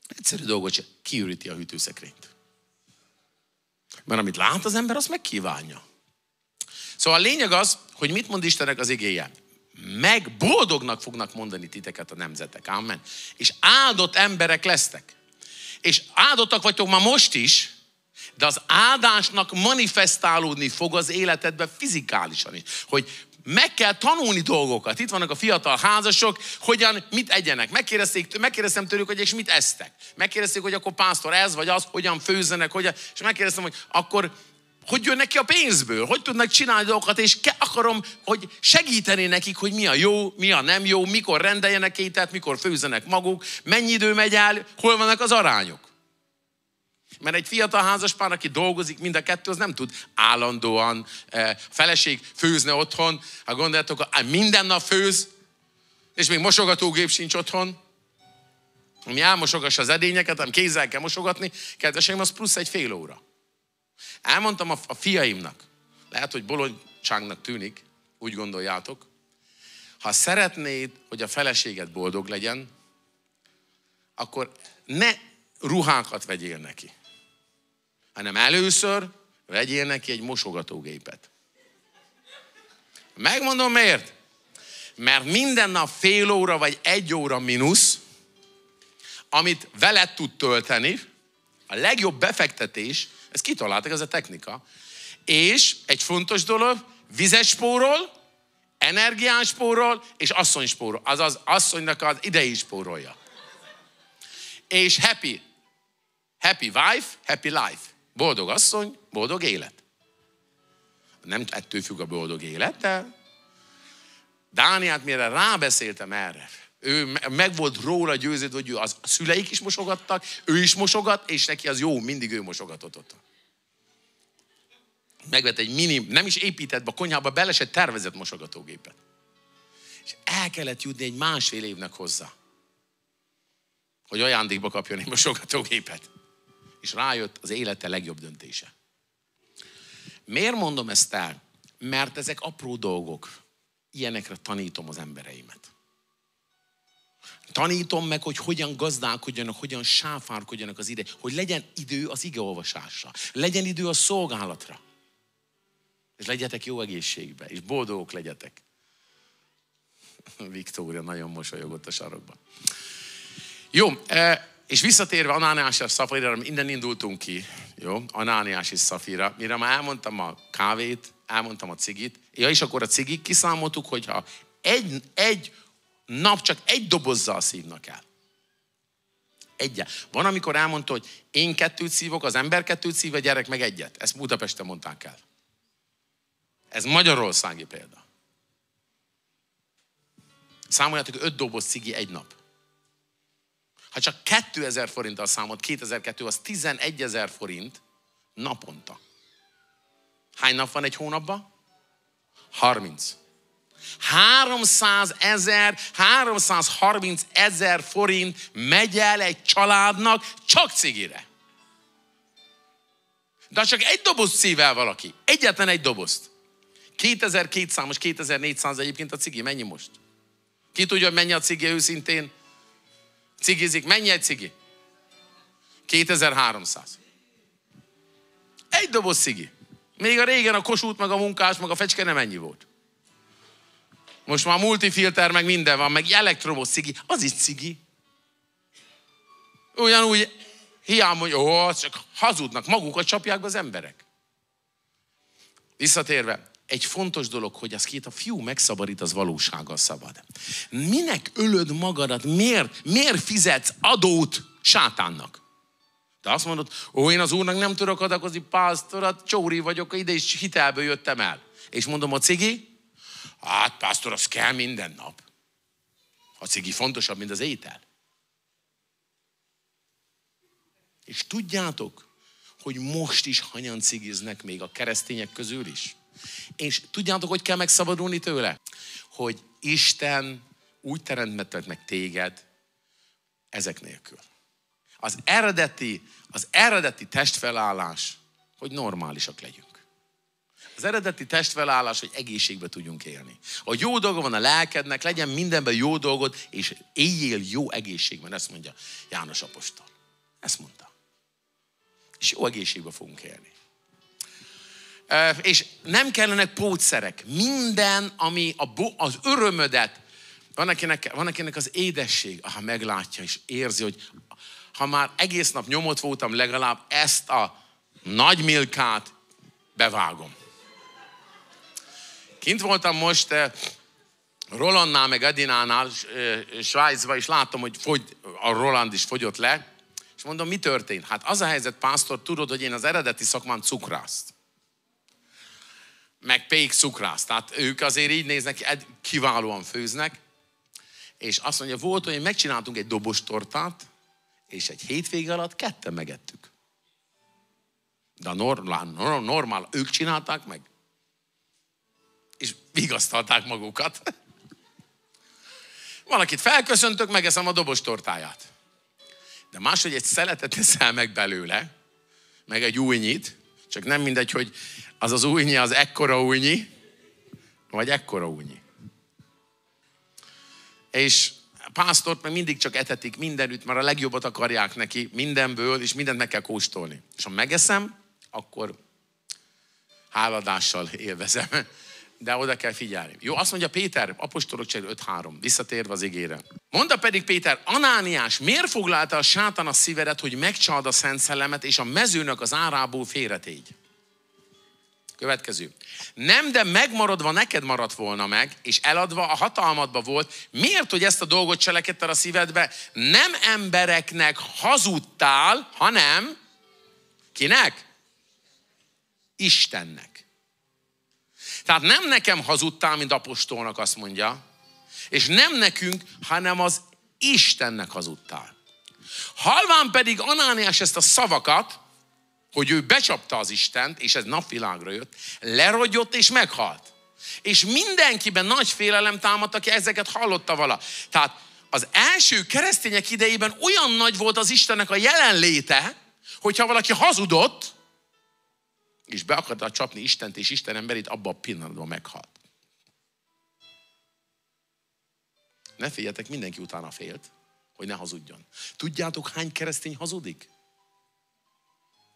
egyszerű dolgot csinál, kiüríti a hűtőszekrényt. Mert amit lát az ember, azt megkívánja. Szóval a lényeg az, hogy mit mond Istennek az igéje. Meg boldognak fognak mondani titeket a nemzetek. Amen. És áldott emberek lesztek. És áldottak vagytok ma most is, de az áldásnak manifestálódni fog az életedben fizikálisan is. Hogy meg kell tanulni dolgokat. Itt vannak a fiatal házasok, mit egyenek. Megkérdeztem tőlük, hogy és mit esztek. Megkérdezték, hogy akkor pásztor ez vagy az, hogyan főzzenek, és megkérdeztem, hogy akkor hogy jönnek ki a pénzből, hogy tudnak csinálni dolgokat, és akarom, hogy segíteni nekik, hogy mi a jó, mi a nem jó, mikor rendeljenek ételt, mikor főzzenek maguk, mennyi idő megy el, hol vannak az arányok. Mert egy fiatal házaspár, aki dolgozik, mind a kettő, az nem tud állandóan feleség főzni otthon. Ha gondoljátok, minden nap főz, és még mosogatógép sincs otthon, ami elmosogassa az edényeket, hanem kézzel kell mosogatni, kedveseim, az plusz egy fél óra. Elmondtam a fiaimnak, lehet, hogy bolondságnak tűnik, úgy gondoljátok, ha szeretnéd, hogy a feleséged boldog legyen, akkor ne ruhákat vegyél neki, hanem először vegyél neki egy mosogatógépet. Megmondom miért? Mert minden nap fél óra vagy 1 óra mínusz, amit veled tud tölteni, a legjobb befektetés, ezt kitaláltak, ez a technika, és egy fontos dolog, vizet spórol, energián spórol, és asszony spórol. Azaz asszonynak az idei spórolja. És happy wife, happy life. Boldog asszony, boldog élet. Nem ettől függ a boldog élet, de Dániát mire rábeszéltem erre, ő meg volt róla győződve, hogy a szüleik is mosogattak, ő is mosogat, és neki az jó, mindig ő mosogatott ott. Megvett egy nem is épített be a konyhába, bele se tervezett mosogatógépet. És el kellett jutni egy 1,5 évnek hozzá, hogy ajándékba kapjon egy mosogatógépet. És rájött az élete legjobb döntése. Miért mondom ezt el? Mert ezek apró dolgok. Ilyenekre tanítom az embereimet. Tanítom meg, hogy hogyan gazdálkodjanak, hogyan sáfárkodjanak az ide, hogy legyen idő az igeolvasásra, legyen idő a szolgálatra. És legyetek jó egészségben, és boldogok legyetek. Viktória nagyon mosolyogott a sarokban. Jó, és visszatérve Anániás és Szafira, innen indultunk ki. Jó, Anániás és Szafira. Mire már elmondtam a kávét, elmondtam a cigit, és akkor a cigit kiszámoltuk, hogyha egy nap csak egy dobozzal szívnak el. Egyen. Van, amikor elmondta, hogy én 2 szívok, az ember 2 szív, a gyerek meg 1. Ezt Budapesten mondták el. Ez magyarországi példa. Számoljátok, 5 doboz cigi egy nap. Ha csak 2000 forinttal számolt, 2002, az 11 000 forint naponta. Hány nap van egy hónapban? 30. 330 000 forint megy el egy családnak csak cigire. De csak egy doboz szív el valaki. Egyetlen egy dobozt. 2200, 2400 egyébként a cigi. Mennyi most? Ki tudja, hogy mennyi a cigi őszintén? Cigizik. Mennyi egy cigi? 2300. Egy doboz cigi. Még a régen a Kossuth, meg a Munkás, meg a Fecske nem ennyi volt. Most már multifilter, meg minden van, meg elektromos cigi. Az is cigi. Ugyanúgy hiába, hogy csak hazudnak, magukat csapják be az emberek. Visszatérve, egy fontos dolog, hogy az két a fiú megszabadít, az valósággal szabad. Minek ölöd magadat? Miért fizetsz adót sátánnak? Te azt mondod, én az úrnak nem tudok adakozni, pásztor, csóri vagyok, ide is hitelből jöttem el. És mondom, a cigi? Hát, pásztor, az kell minden nap. A cigi fontosabb, mint az étel. És tudjátok, hogy most is hanyan cigiznek még a keresztények közül is? És tudjátok, hogy kell megszabadulni tőle? Hogy Isten úgy teremtett meg téged ezek nélkül. Az eredeti testfelállás, hogy normálisak legyünk. Az eredeti testfelállás, hogy egészségben tudjunk élni. A jó dolga van a lelkednek, legyen mindenben jó dolgod, és éljél jó egészségben. Ezt mondja János apostol. Ezt mondta. És jó egészségben fogunk élni. És nem kellenek pótszerek. Minden, ami az örömödet, van akinek az édesség, ha meglátja és érzi, hogy ha már egész nap nyomott voltam, legalább ezt a nagy milkát bevágom. Kint voltam most Rolandnál, meg Edinánál, Svájcban, és láttam, hogy a Roland is fogyott le, és mondom, mi történt? Hát az a helyzet, pásztor, tudod, hogy én az eredeti szakmám cukrászt. Meg pék cukrász. Tehát ők azért így néznek, kiválóan főznek. És azt mondja, volt, hogy megcsináltunk egy dobos tortát, és egy hétvége alatt 2 megettük. De normál, ők csinálták meg. És vigasztalták magukat. Valakit felköszöntök, megeszem a dobos tortáját. De máshogy egy szeletet eszel meg belőle, meg egy újnyit, Csak nem mindegy, hogy az az újnyi, az ekkora újnyi, vagy ekkora újnyi. És a pásztort meg mindig csak etetik mindenütt, mert a legjobbat akarják neki mindenből, és mindent meg kell kóstolni. És ha megeszem, akkor háladással élvezem. De oda kell figyelni. Jó, azt mondja Péter, apostolok cselekedete 5:3, visszatérve az igére. Mondta pedig Péter, Anániás, miért foglalta a sátán a szívedet, hogy megcsald a Szent Szellemet, és a mezőnek az árából félretégy? Következő. Nem, de megmaradva neked maradt volna meg, és eladva a hatalmadba volt. Miért, hogy ezt a dolgot cselekedted a szívedbe? Nem embereknek hazudtál, hanem kinek? Istennek. Tehát nem nekem hazudtál, mint apostolnak, azt mondja, és nem nekünk, hanem az Istennek hazudtál. Halván pedig Anániás ezt a szavakat, hogy ő becsapta az Istent, és ez napvilágra jött, lerogyott és meghalt. És mindenkiben nagy félelem támadt, aki ezeket hallotta vala. Tehát az első keresztények idejében olyan nagy volt az Istennek a jelenléte, hogyha valaki hazudott, és be akarta csapni Istent és Isten emberét, abban a pillanatban meghalt. Ne féljetek, mindenki utána félt, hogy ne hazudjon. Tudjátok, hány keresztény hazudik?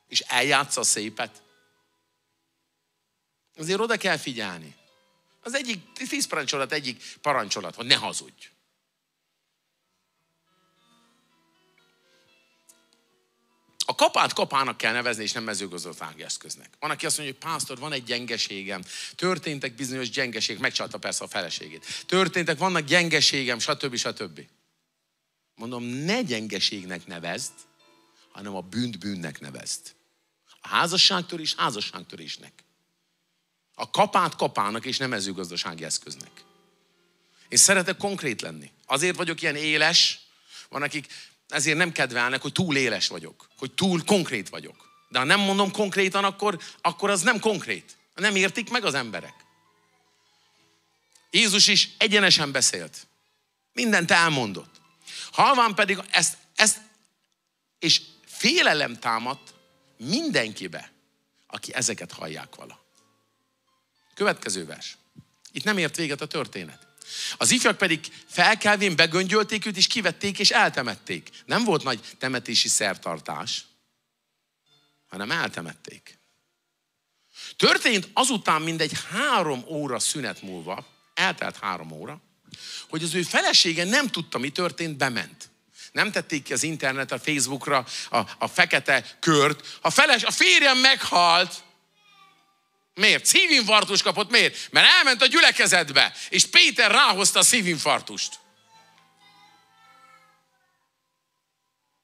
És eljátsza a szépet. Azért oda kell figyelni. Az egyik 10 parancsolat, egyik parancsolat, hogy ne hazudj. A kapát kapának kell nevezni, és nem mezőgazdasági eszköznek. Van, aki azt mondja, hogy pásztor, van egy gyengeségem. Történtek bizonyos gyengeség, megcsalta persze a feleségét. Történtek, vannak gyengeségem, stb. Mondom, ne gyengeségnek nevezd, hanem a bűnt bűnnek nevezd. A házasságtörés házasságtörésnek. A kapát kapának, és nem mezőgazdasági eszköznek. Én szeretek konkrét lenni. Azért vagyok ilyen éles, van, akik ezért nem kedvelnek, hogy túl éles vagyok, hogy túl konkrét vagyok. De ha nem mondom konkrétan, akkor az nem konkrét. Nem értik meg az emberek. Jézus is egyenesen beszélt. Mindent elmondott. Halván pedig ezt és félelem támadt mindenkibe, aki ezeket hallják vala. Következő vers. Itt nem ért véget a történet. Az ifjak pedig felkelvén begöngyölték őt, és kivették, és eltemették. Nem volt nagy temetési szertartás, hanem eltemették. Történt azután mindegy 3 óra szünet múlva, eltelt 3 óra, hogy az ő felesége nem tudta, mi történt, bement. Nem tették ki az internetre, a Facebookra a fekete kört. A férjem meghalt. Miért? Szívinfarktust kapott. Miért? Mert elment a gyülekezetbe, és Péter ráhozta a szívinfarktust.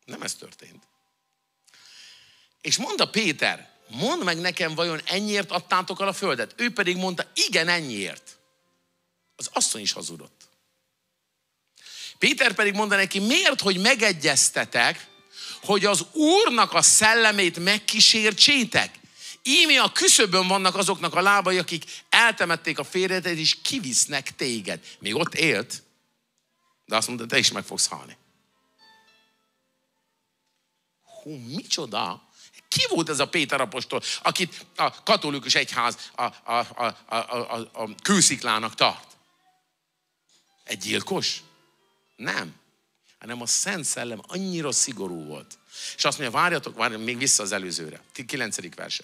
Nem ez történt. És mondta Péter, mondd meg nekem, vajon ennyiért adtátok el a földet? Ő pedig mondta, igen, ennyiért. Az asszony is hazudott. Péter pedig mondta neki, miért, hogy megegyeztetek, hogy az Úrnak a szellemét megkísértsétek? Íme a küszöbön vannak azoknak a lábai, akik eltemették a férjedet, és kivisznek téged. Még ott élt, de azt mondta, te is meg fogsz halni. Hú, micsoda? Ki volt ez a Péter apostol, akit a katolikus egyház a kősziklának tart? Egy gyilkos? Nem. Hanem a Szent Szellem annyira szigorú volt. És azt mondja, várjatok, még vissza az előzőre. 9. verse.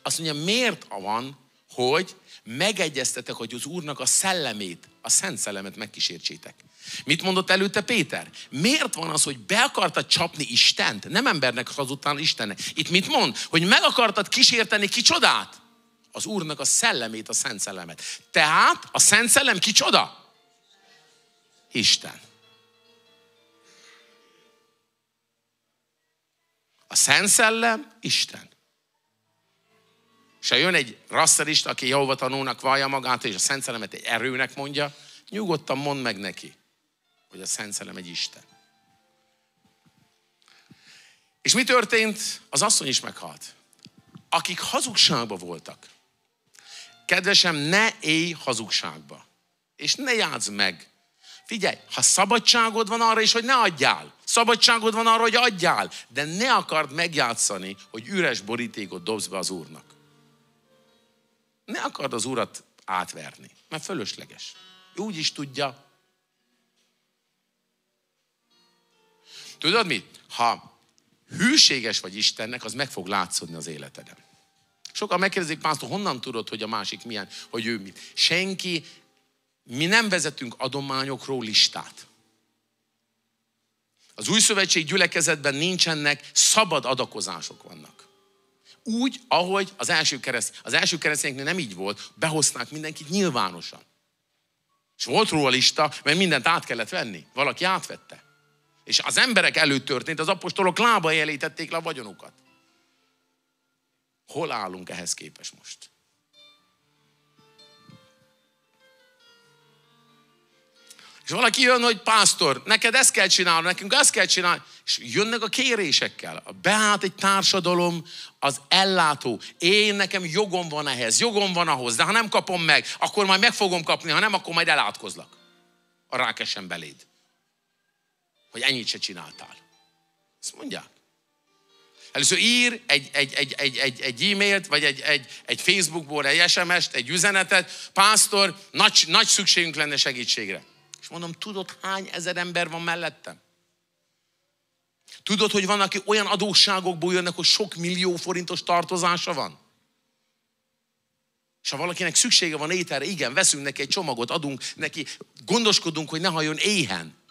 Azt mondja, miért van, hogy megegyeztetek, hogy az Úrnak a szellemét, a Szent Szellemet megkísértsétek? Mit mondott előtte Péter? Miért van az, hogy be akartad csapni Istent? Nem embernek hazudtál, Istennek. Itt mit mond? Hogy meg akartad kísérteni kicsodát? Az Úrnak a szellemét, a Szent Szellemet. Tehát a Szent Szellem kicsoda? Isten. A Szent Szellem Isten. És ha jön egy rasszalista, aki Jehova tanúnak vallja magát, és a Szent Szellemet egy erőnek mondja, nyugodtan mondd meg neki, hogy a Szent Szellem egy Isten. És mi történt? Az asszony is meghalt. Akik hazugságba voltak. Kedvesem, ne élj hazugságba. És ne játszd meg Figyelj, ha szabadságod van arra is, hogy ne adjál. Szabadságod van arra, hogy adjál. De ne akard megjátszani, hogy üres borítékot dobsz be az Úrnak. Ne akard az Urat átverni, mert fölösleges. Ő úgy is tudja. Tudod mit? Ha hűséges vagy Istennek, az meg fog látszódni az életeden. Sokan megkérdezik, pásztor, honnan tudod, hogy a másik milyen, hogy ő mit? Senki, mi nem vezetünk adományokról listát. Az új szövetség gyülekezetben nincsenek, szabad adakozások vannak. Úgy, ahogy az első keresztényeknél nem így volt, behozták mindenkit nyilvánosan. És volt róla lista, mert mindent át kellett venni. Valaki átvette. És az emberek előtt történt, az apostolok lábai elé tették le a vagyonukat. Hol állunk ehhez képest most? És valaki jön, hogy pásztor, neked ezt kell csinálni, nekünk ezt kell csinálni. És jönnek a kérésekkel. Beállt egy társadalom, az ellátó. Nekem jogom van ehhez, jogom van ahhoz, de ha nem kapom meg, akkor majd meg fogom kapni, ha nem, akkor majd elátkozlak. A rákesen beléd. Hogy ennyit se csináltál. Ezt mondják. Először ír egy e-mailt, vagy egy Facebookból, egy SMS-t, egy üzenetet. Pásztor, nagy szükségünk lenne segítségre. És mondom, tudod, hány ezer ember van mellettem? Tudod, hogy van, aki olyan adósságokból jönnek, hogy sok millió forintos tartozása van? És ha valakinek szüksége van ételre, igen, veszünk neki egy csomagot, adunk neki, gondoskodunk, hogy ne halljon éhen.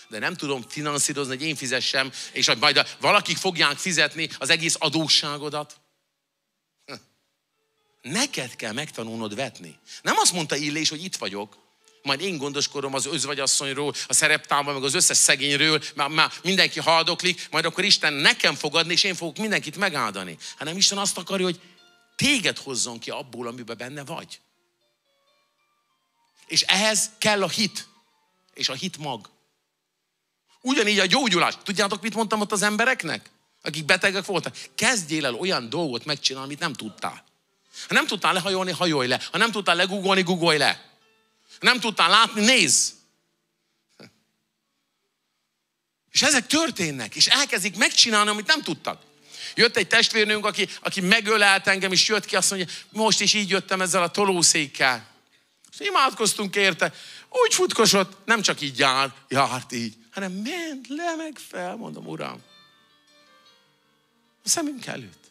De nem tudom finanszírozni, hogy én fizessem, és majd valakik fogják fizetni az egész adósságodat. Neked kell megtanulnod vetni. Nem azt mondta Illés, hogy itt vagyok, majd én gondoskodom az özvegyasszonyról, a szereptárban, meg az összes szegényről, már mindenki haldoklik, majd akkor Isten nekem fog adni, és én fogok mindenkit megáldani. Hanem Isten azt akarja, hogy téged hozzon ki abból, amiben benne vagy. És ehhez kell a hit. És a hit mag. Ugyanígy a gyógyulás. Tudjátok, mit mondtam ott az embereknek? Akik betegek voltak. Kezdjél el olyan dolgot megcsinálni, amit nem tudtál. Ha nem tudtál lehajolni, hajolj le. Ha nem tudtál legugolni, guggolj le. Ha nem tudtál látni, nézz. És ezek történnek, és elkezdik megcsinálni, amit nem tudtak. Jött egy testvérnőnk, aki megölelt engem, és jött ki, azt mondja, most is így jöttem ezzel a tolószékkel. És imádkoztunk érte. Úgy futkosott, nem csak így járt így, hanem ment le meg fel, mondom, Uram. A szemünk előtt.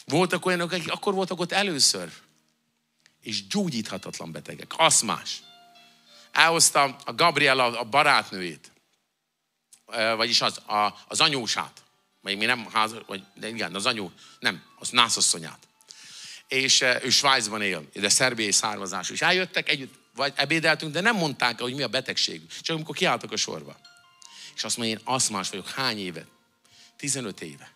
Voltak olyanok, akik akkor voltak ott először, és gyógyíthatatlan betegek, aszmás. Elhozta a Gabriela a barátnőjét, vagyis az anyósát, vagy mi nem de igen, az anyó, nem, az nászasszonyát. És ő Svájcban él, de szerbiai származású. És eljöttek együtt, vagy ebédeltünk, de nem mondták, hogy mi a betegségük. Csak amikor kiálltak a sorba. És azt mondja, én aszmás vagyok. Hány éve? 15 éve.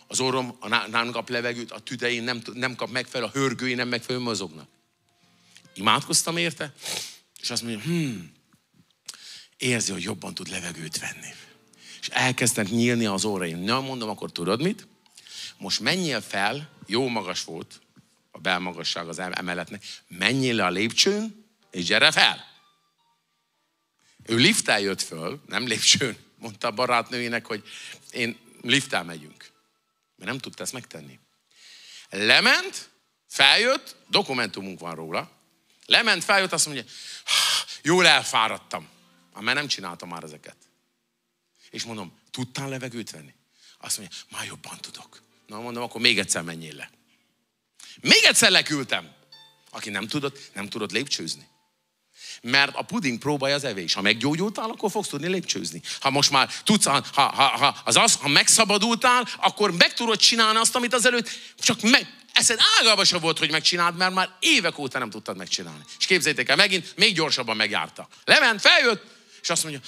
Az orrom nem kap levegőt, a tüdeim nem kap megfelelő, a hörgői nem megfelelő mozognak. Imádkoztam érte, és azt mondja, érzi, hogy jobban tud levegőt venni. És elkezdtek nyílni az orraim. Na, mondom, akkor tudod mit? Most menjél fel, jó magas volt a belmagasság az emeletnek, menjél le a lépcsőn, és gyere fel. Ő lifttel jött föl, nem lépcsőn, mondta a barátnőjének, hogy én lifttel megyünk. Mert nem tudta ezt megtenni. Lement, feljött, dokumentumunk van róla, lement, feljött, azt mondja, jól elfáradtam. Mert nem csináltam már ezeket. És mondom, tudtál levegőt venni? Azt mondja, már jobban tudok. Na mondom, akkor még egyszer menjél le. Még egyszer leküldtem. Aki nem tudott lépcsőzni. Mert a puding próbálja az evés. Ha meggyógyultál, akkor fogsz tudni lépcsőzni. Ha most már tudsz, ha megszabadultál, akkor meg tudod csinálni azt, amit azelőtt csak eszed ágába sem volt, hogy megcsináld, mert már évek óta nem tudtad megcsinálni. És képzeljétek el, megint még gyorsabban megjárta. Lement, feljött, és azt mondja,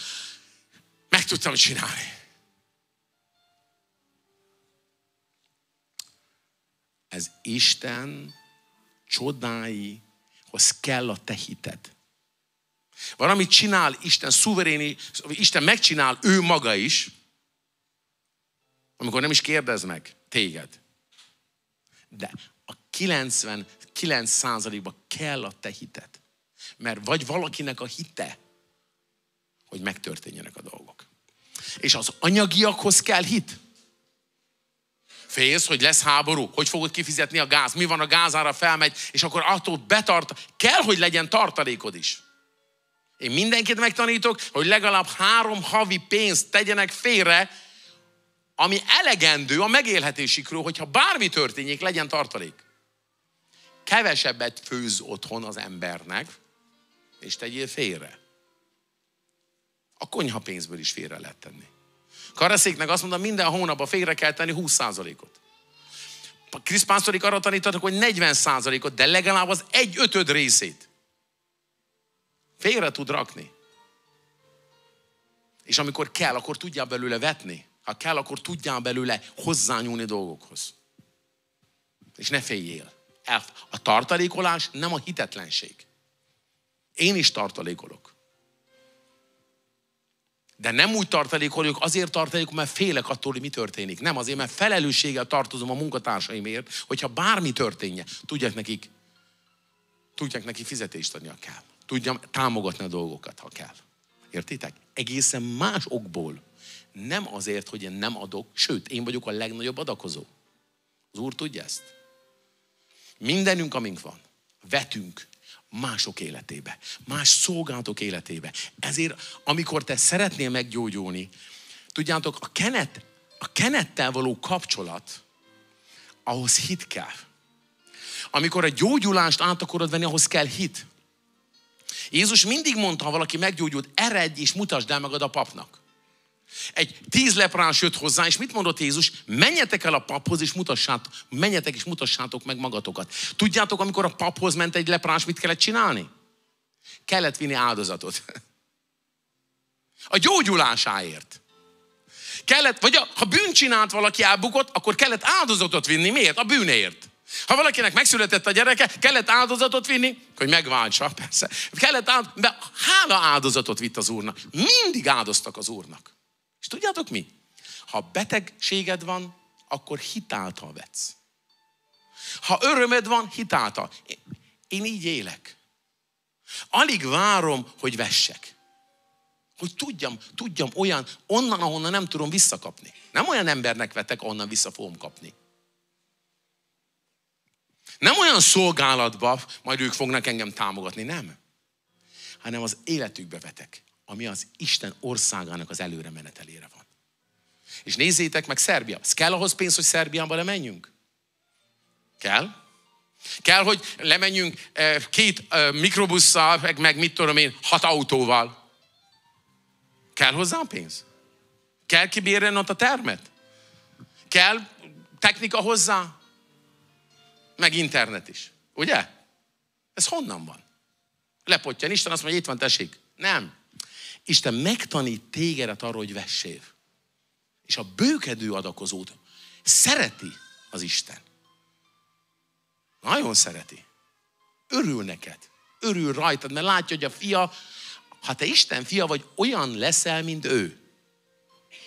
meg tudtam csinálni. Ez Isten csodáihoz kell a te hited. Valamit csinál Isten szuveréni, Isten megcsinál ő maga is, amikor nem is kérdez meg téged. De a 99%-ban kell a te hited. Mert vagy valakinek a hite, hogy megtörténjenek a dolgok. És az anyagiakhoz kell hit. Félsz, hogy lesz háború, hogy fogod kifizetni a gáz, mi van, a gázára felmegy, és akkor attól kell, hogy legyen tartalékod is. Én mindenkit megtanítok, hogy legalább 3 havi pénzt tegyenek félre, ami elegendő a megélhetésükről, hogyha bármi történjék, legyen tartalék. Kevesebbet főz otthon az embernek, és tegyél félre. A konyhapénzből is félre lehet tenni. Karaszéknek azt mondom, minden hónapban félre kell tenni 20%-ot. Krisz pásztorik arra tanítatok, hogy 40%-ot, de legalább az 1/5 részét félre tud rakni. És amikor kell, akkor tudjál belőle vetni. Ha kell, akkor tudjál belőle hozzányúlni dolgokhoz. És ne féljél. A tartalékolás nem a hitetlenség. Én is tartalékolok. De nem úgy tartalékoljuk, azért tartalékoljuk, mert félek attól, hogy mi történik. Nem azért, mert felelősséggel tartozom a munkatársaimért, hogyha bármi történje, tudják neki fizetést adni, ha kell. Tudjam támogatni a dolgokat, ha kell. Értitek? Egészen más okból. Nem azért, hogy én nem adok, sőt, én vagyok a legnagyobb adakozó. Az Úr tudja ezt. Mindenünk, amink van, vetünk mások életébe, más szolgálatok életébe. Ezért, amikor te szeretnél meggyógyulni, tudjátok, a kenettel való kapcsolat, ahhoz hit kell. Amikor a gyógyulást át akarod venni, ahhoz kell hit. Jézus mindig mondta, ha valaki meggyógyult, eredj és mutasd el magad a papnak. Egy 10 leprás jött hozzá, és mit mondott Jézus? Menjetek el a paphoz, és mutassátok meg magatokat. Tudjátok, amikor a paphoz ment egy leprás, mit kellett csinálni? Kellett vinni áldozatot. A gyógyulásáért. Ha bűnt csinált valaki, elbukott, akkor kellett áldozatot vinni. Miért? A bűnért. Ha valakinek megszületett a gyereke, kellett áldozatot vinni, hogy megváltsa, persze. De hála áldozatot vitt az Úrnak. Mindig áldoztak az Úrnak. És tudjátok mi? Ha betegséged van, akkor hitáltal vetsz. Ha örömed van, hitáltal. Én így élek. Alig várom, hogy vessek. Hogy tudjam onnan, ahonnan nem tudom visszakapni. Nem olyan embernek vetek, ahonnan vissza fogom kapni. Nem olyan szolgálatba, majd ők fognak engem támogatni, nem. Hanem az életükbe vetek, ami az Isten országának az előre menetelére van. És nézzétek meg Szerbia. Kell ahhoz pénz, hogy Szerbiába lemenjünk? Kell? Kell, hogy lemenjünk 2 mikrobusszal, meg mit tudom én, 6 autóval. Kell hozzá a pénz? Kell kibérelni ott a termet? Kell technika hozzá? Meg internet is. Ugye? Ez honnan van? Lepottyan. Isten azt mondja, itt van, tessék. Nem. Isten megtanít tégedet arra, hogy vessél. És a bőkedő adakozót szereti az Isten. Nagyon szereti. Örül neked. Örül rajtad, mert látja, hogy a fia, ha te Isten fia vagy, olyan leszel, mint ő.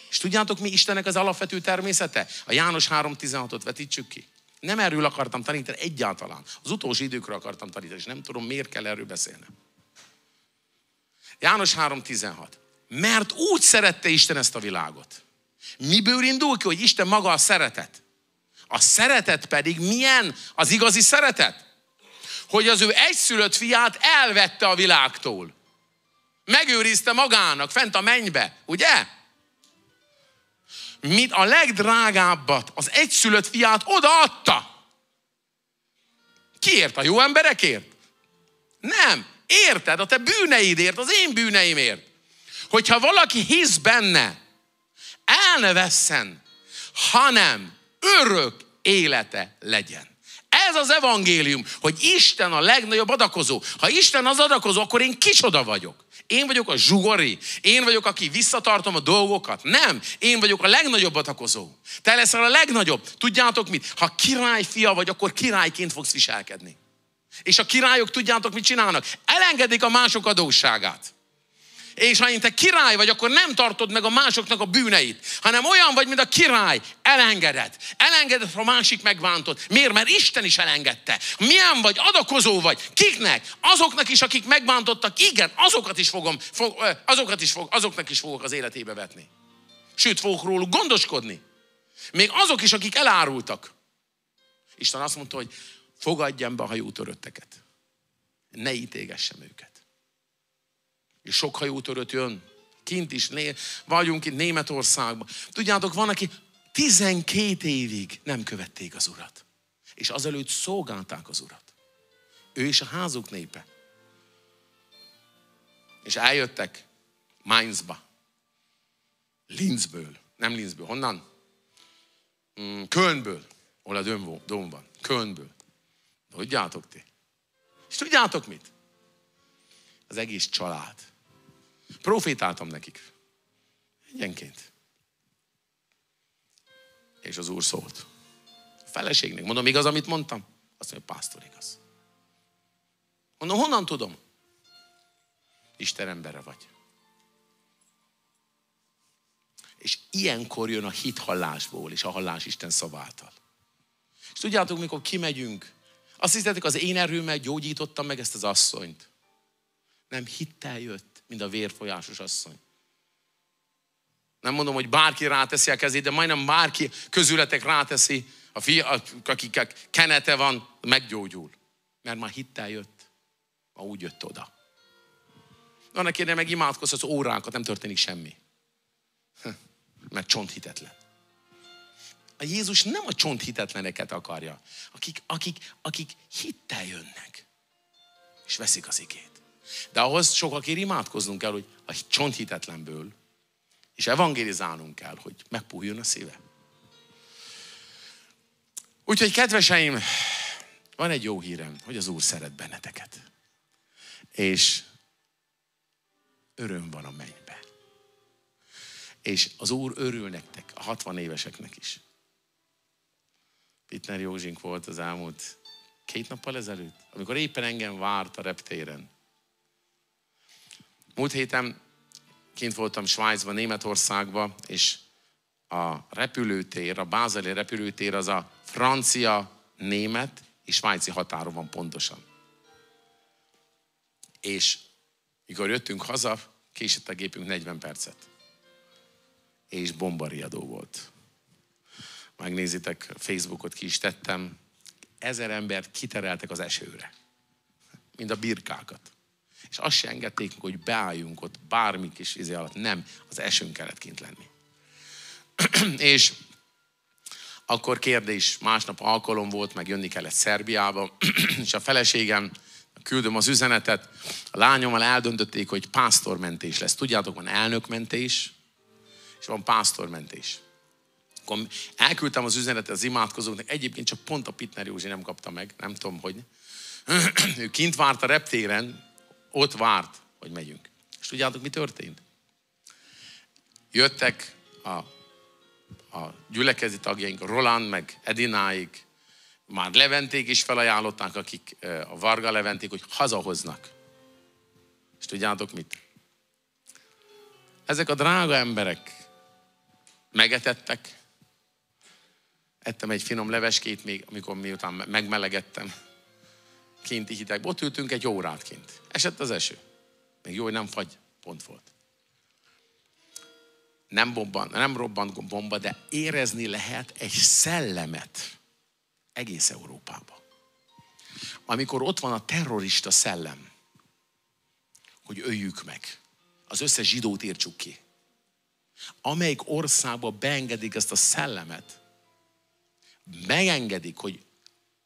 És tudjátok, mi Istennek az alapvető természete? A János 3.16-ot vetítsük ki. Nem erről akartam tanítani egyáltalán. Az utolsó időkről akartam tanítani, és nem tudom, miért kell erről beszélnem. János 3.16. Mert úgy szerette Isten ezt a világot. Miből indul ki, hogy Isten maga a szeretet? A szeretet pedig milyen az igazi szeretet? Hogy az ő egyszülött fiát elvette a világtól. Megőrizte magának, fent a mennybe, ugye? Mint a legdrágábbat, az egyszülött fiát odaadta. Kiért? A jó emberekért? Nem. Érted? A te bűneidért, az én bűneimért. Hogyha valaki hisz benne, el ne vesszen, hanem örök élete legyen. Ez az evangélium, hogy Isten a legnagyobb adakozó. Ha Isten az adakozó, akkor én kicsoda vagyok. Én vagyok a zsugori. Én vagyok, aki visszatartom a dolgokat. Nem. Én vagyok a legnagyobb adakozó. Te leszel a legnagyobb. Tudjátok mit? Ha király fia vagy, akkor királyként fogsz viselkedni. És a királyok tudjátok mit csinálnak? Elengedik a mások adósságát. És ha te király vagy, akkor nem tartod meg a másoknak a bűneit, hanem olyan vagy, mint a király, elengeded. Elengeded, ha a másik megbántott. Miért? Mert Isten is elengedte. Milyen vagy? Adakozó vagy. Kiknek? Azoknak is, akik megbántottak. Igen, azoknak is fogok az életébe vetni. Sőt, fogok róluk gondoskodni. Még azok is, akik elárultak. Isten azt mondta, hogy fogadjam be a hajótörötteket. Ne ítélgessem őket. És sok hajótörött jön. Kint is vagyunk itt Németországban. Tudjátok, van, aki 12 évig nem követték az Urat. És azelőtt szolgálták az Urat. Ő és a házuk népe. És eljöttek Mainzba. Linzből. Nem Linzből. Honnan? Kölnből. Hol a dom van. Kölnből. Tudjátok ti? És tudjátok mit? Az egész család. Profétáltam nekik. Egyenként. És az Úr szólt. A feleségnek. Mondom, igaz, amit mondtam? Azt mondja, pásztor, igaz. Mondom, honnan tudom? Isten embere vagy. És ilyenkor jön a hit hallásból, és a hallás Isten szaváltal. És tudjátok, mikor kimegyünk, azt hiszétek, az én erőmmel gyógyítottam meg ezt az asszonyt. Nem, hittel jött, mint a vérfolyásos asszony. Nem mondom, hogy bárki ráteszi a kezét, de majdnem bárki közületek ráteszi, akiknek kenete van, meggyógyul. Mert már hittel jött, már úgy jött oda. Annak érde meg imádkozhatsz órákat, nem történik semmi. Mert csonthitetlen. A Jézus nem a csonthitetleneket akarja, akik hittel jönnek, és veszik az igét. De ahhoz sokakért imádkoznunk kell, hogy a csonthitetlenből, és evangélizálnunk kell, hogy megpuhuljon a szíve. Úgyhogy kedveseim, van egy jó hírem, hogy az Úr szeret benneteket. És öröm van a mennyben. És az Úr örül nektek, a 60 éveseknek is. Pitner Józsink volt az elmúlt 2 nappal ezelőtt, amikor éppen engem várt a reptéren. Múlt héten kint voltam Svájcban, Németországban, és a repülőtér, a bázeli repülőtér az a francia, német és svájci határon van pontosan. És mikor jöttünk haza, késett a gépünk 40 percet. És bombariadó volt. Megnézitek, Facebookot ki is tettem. 1000 embert kitereltek az esőre. Mind a birkákat. És azt se engedték, hogy beálljunk ott bármi kis izé alatt. Nem, az esőn kellett kint lenni. És akkor kérdés, másnap alkalom volt, meg jönni kellett Szerbiába, és a feleségem, küldöm az üzenetet, a lányommal eldöntötték, hogy pásztormentés lesz. Tudjátok, van elnökmentés, és van pásztormentés. Akkor elküldtem az üzenetet az imádkozóknak, egyébként csak pont a Pitner Józsi nem kapta meg, nem tudom, hogy. Ő kint várt a reptéren, ott várt, hogy megyünk. És tudjátok, mi történt? Jöttek a gyülekezeti tagjaink, Roland, meg Edináig, már Leventék is felajánlották, akik a Varga Leventék, hogy hazahoznak. És tudjátok mit? Ezek a drága emberek megetettek. Ettem egy finom leveskét még, amikor miután megmelegettem. Kinti hidegben. Ott ültünk egy órát kint. Esett az eső. Még jó, hogy nem fagy, pont volt. Nem robbant bomba, de érezni lehet egy szellemet egész Európában. Amikor ott van a terrorista szellem, hogy öljük meg. Az összes zsidót írtsuk ki. Amelyik országba beengedik ezt a szellemet, megengedik, hogy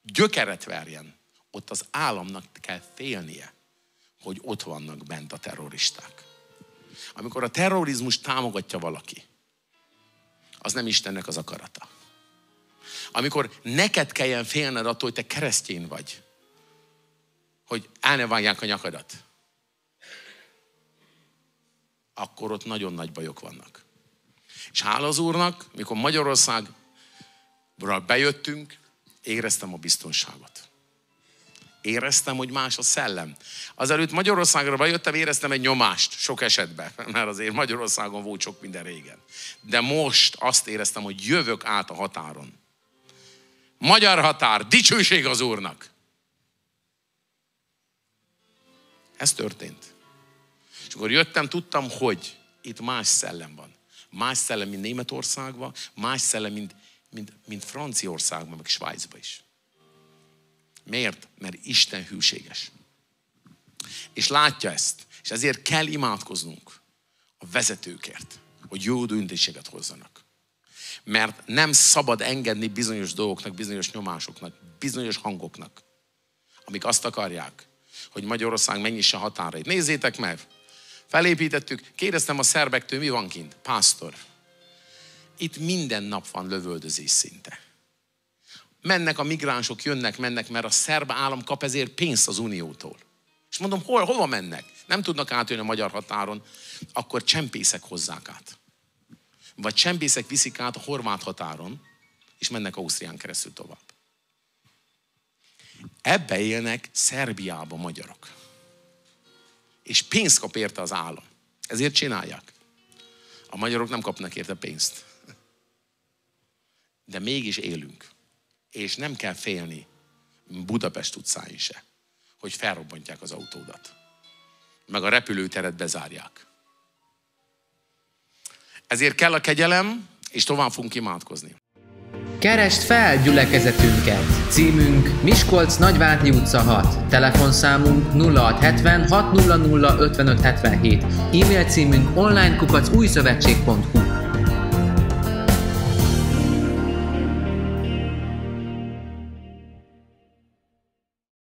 gyökeret verjen, ott az államnak kell félnie, hogy ott vannak bent a terroristák. Amikor a terrorizmus támogatja valaki, az nem Istennek az akarata. Amikor neked kelljen félned attól, hogy te keresztény vagy, hogy el ne vágják a nyakadat, akkor ott nagyon nagy bajok vannak. És hála az Úrnak, mikor Magyarországra bejöttünk, éreztem a biztonságot. Éreztem, hogy más a szellem. Azelőtt Magyarországra bejöttem, éreztem egy nyomást, sok esetben, mert azért Magyarországon volt sok minden régen. De most azt éreztem, hogy jövök át a határon. Magyar határ, dicsőség az Úrnak. Ez történt. És akkor jöttem, tudtam, hogy itt más szellem van. Más szellem, mint Németországban, más szellem, mint Franciaországban, meg Svájcban is. Miért? Mert Isten hűséges. És látja ezt. És ezért kell imádkoznunk a vezetőkért, hogy jó döntéseket hozzanak. Mert nem szabad engedni bizonyos dolgoknak, bizonyos nyomásoknak, bizonyos hangoknak, amik azt akarják, hogy Magyarország megnyissa határait. Nézzétek meg! Felépítettük, kérdeztem a szerbektől, mi van kint? Pásztor. Itt minden nap van lövöldözés szinte. Mennek a migránsok, jönnek, mennek, mert a szerb állam kap ezért pénzt az Uniótól. És mondom, hova mennek? Nem tudnak átjönni a magyar határon, akkor csempészek hozzák át. Vagy csempészek viszik át a horvát határon, és mennek Ausztrián keresztül tovább. Ebbe élnek Szerbiában magyarok. És pénzt kap érte az állam. Ezért csinálják. A magyarok nem kapnak érte pénzt. De mégis élünk. És nem kell félni Budapest utcáin se, hogy felrobbantják az autódat. Meg a repülőteret bezárják. Ezért kell a kegyelem, és tovább fogunk imádkozni. Keresd fel gyülekezetünket! Címünk Miskolc-Nagyváradi utca 6. Telefonszámunk 0670 600 5577. E-mail címünk online@újszövetség.hu.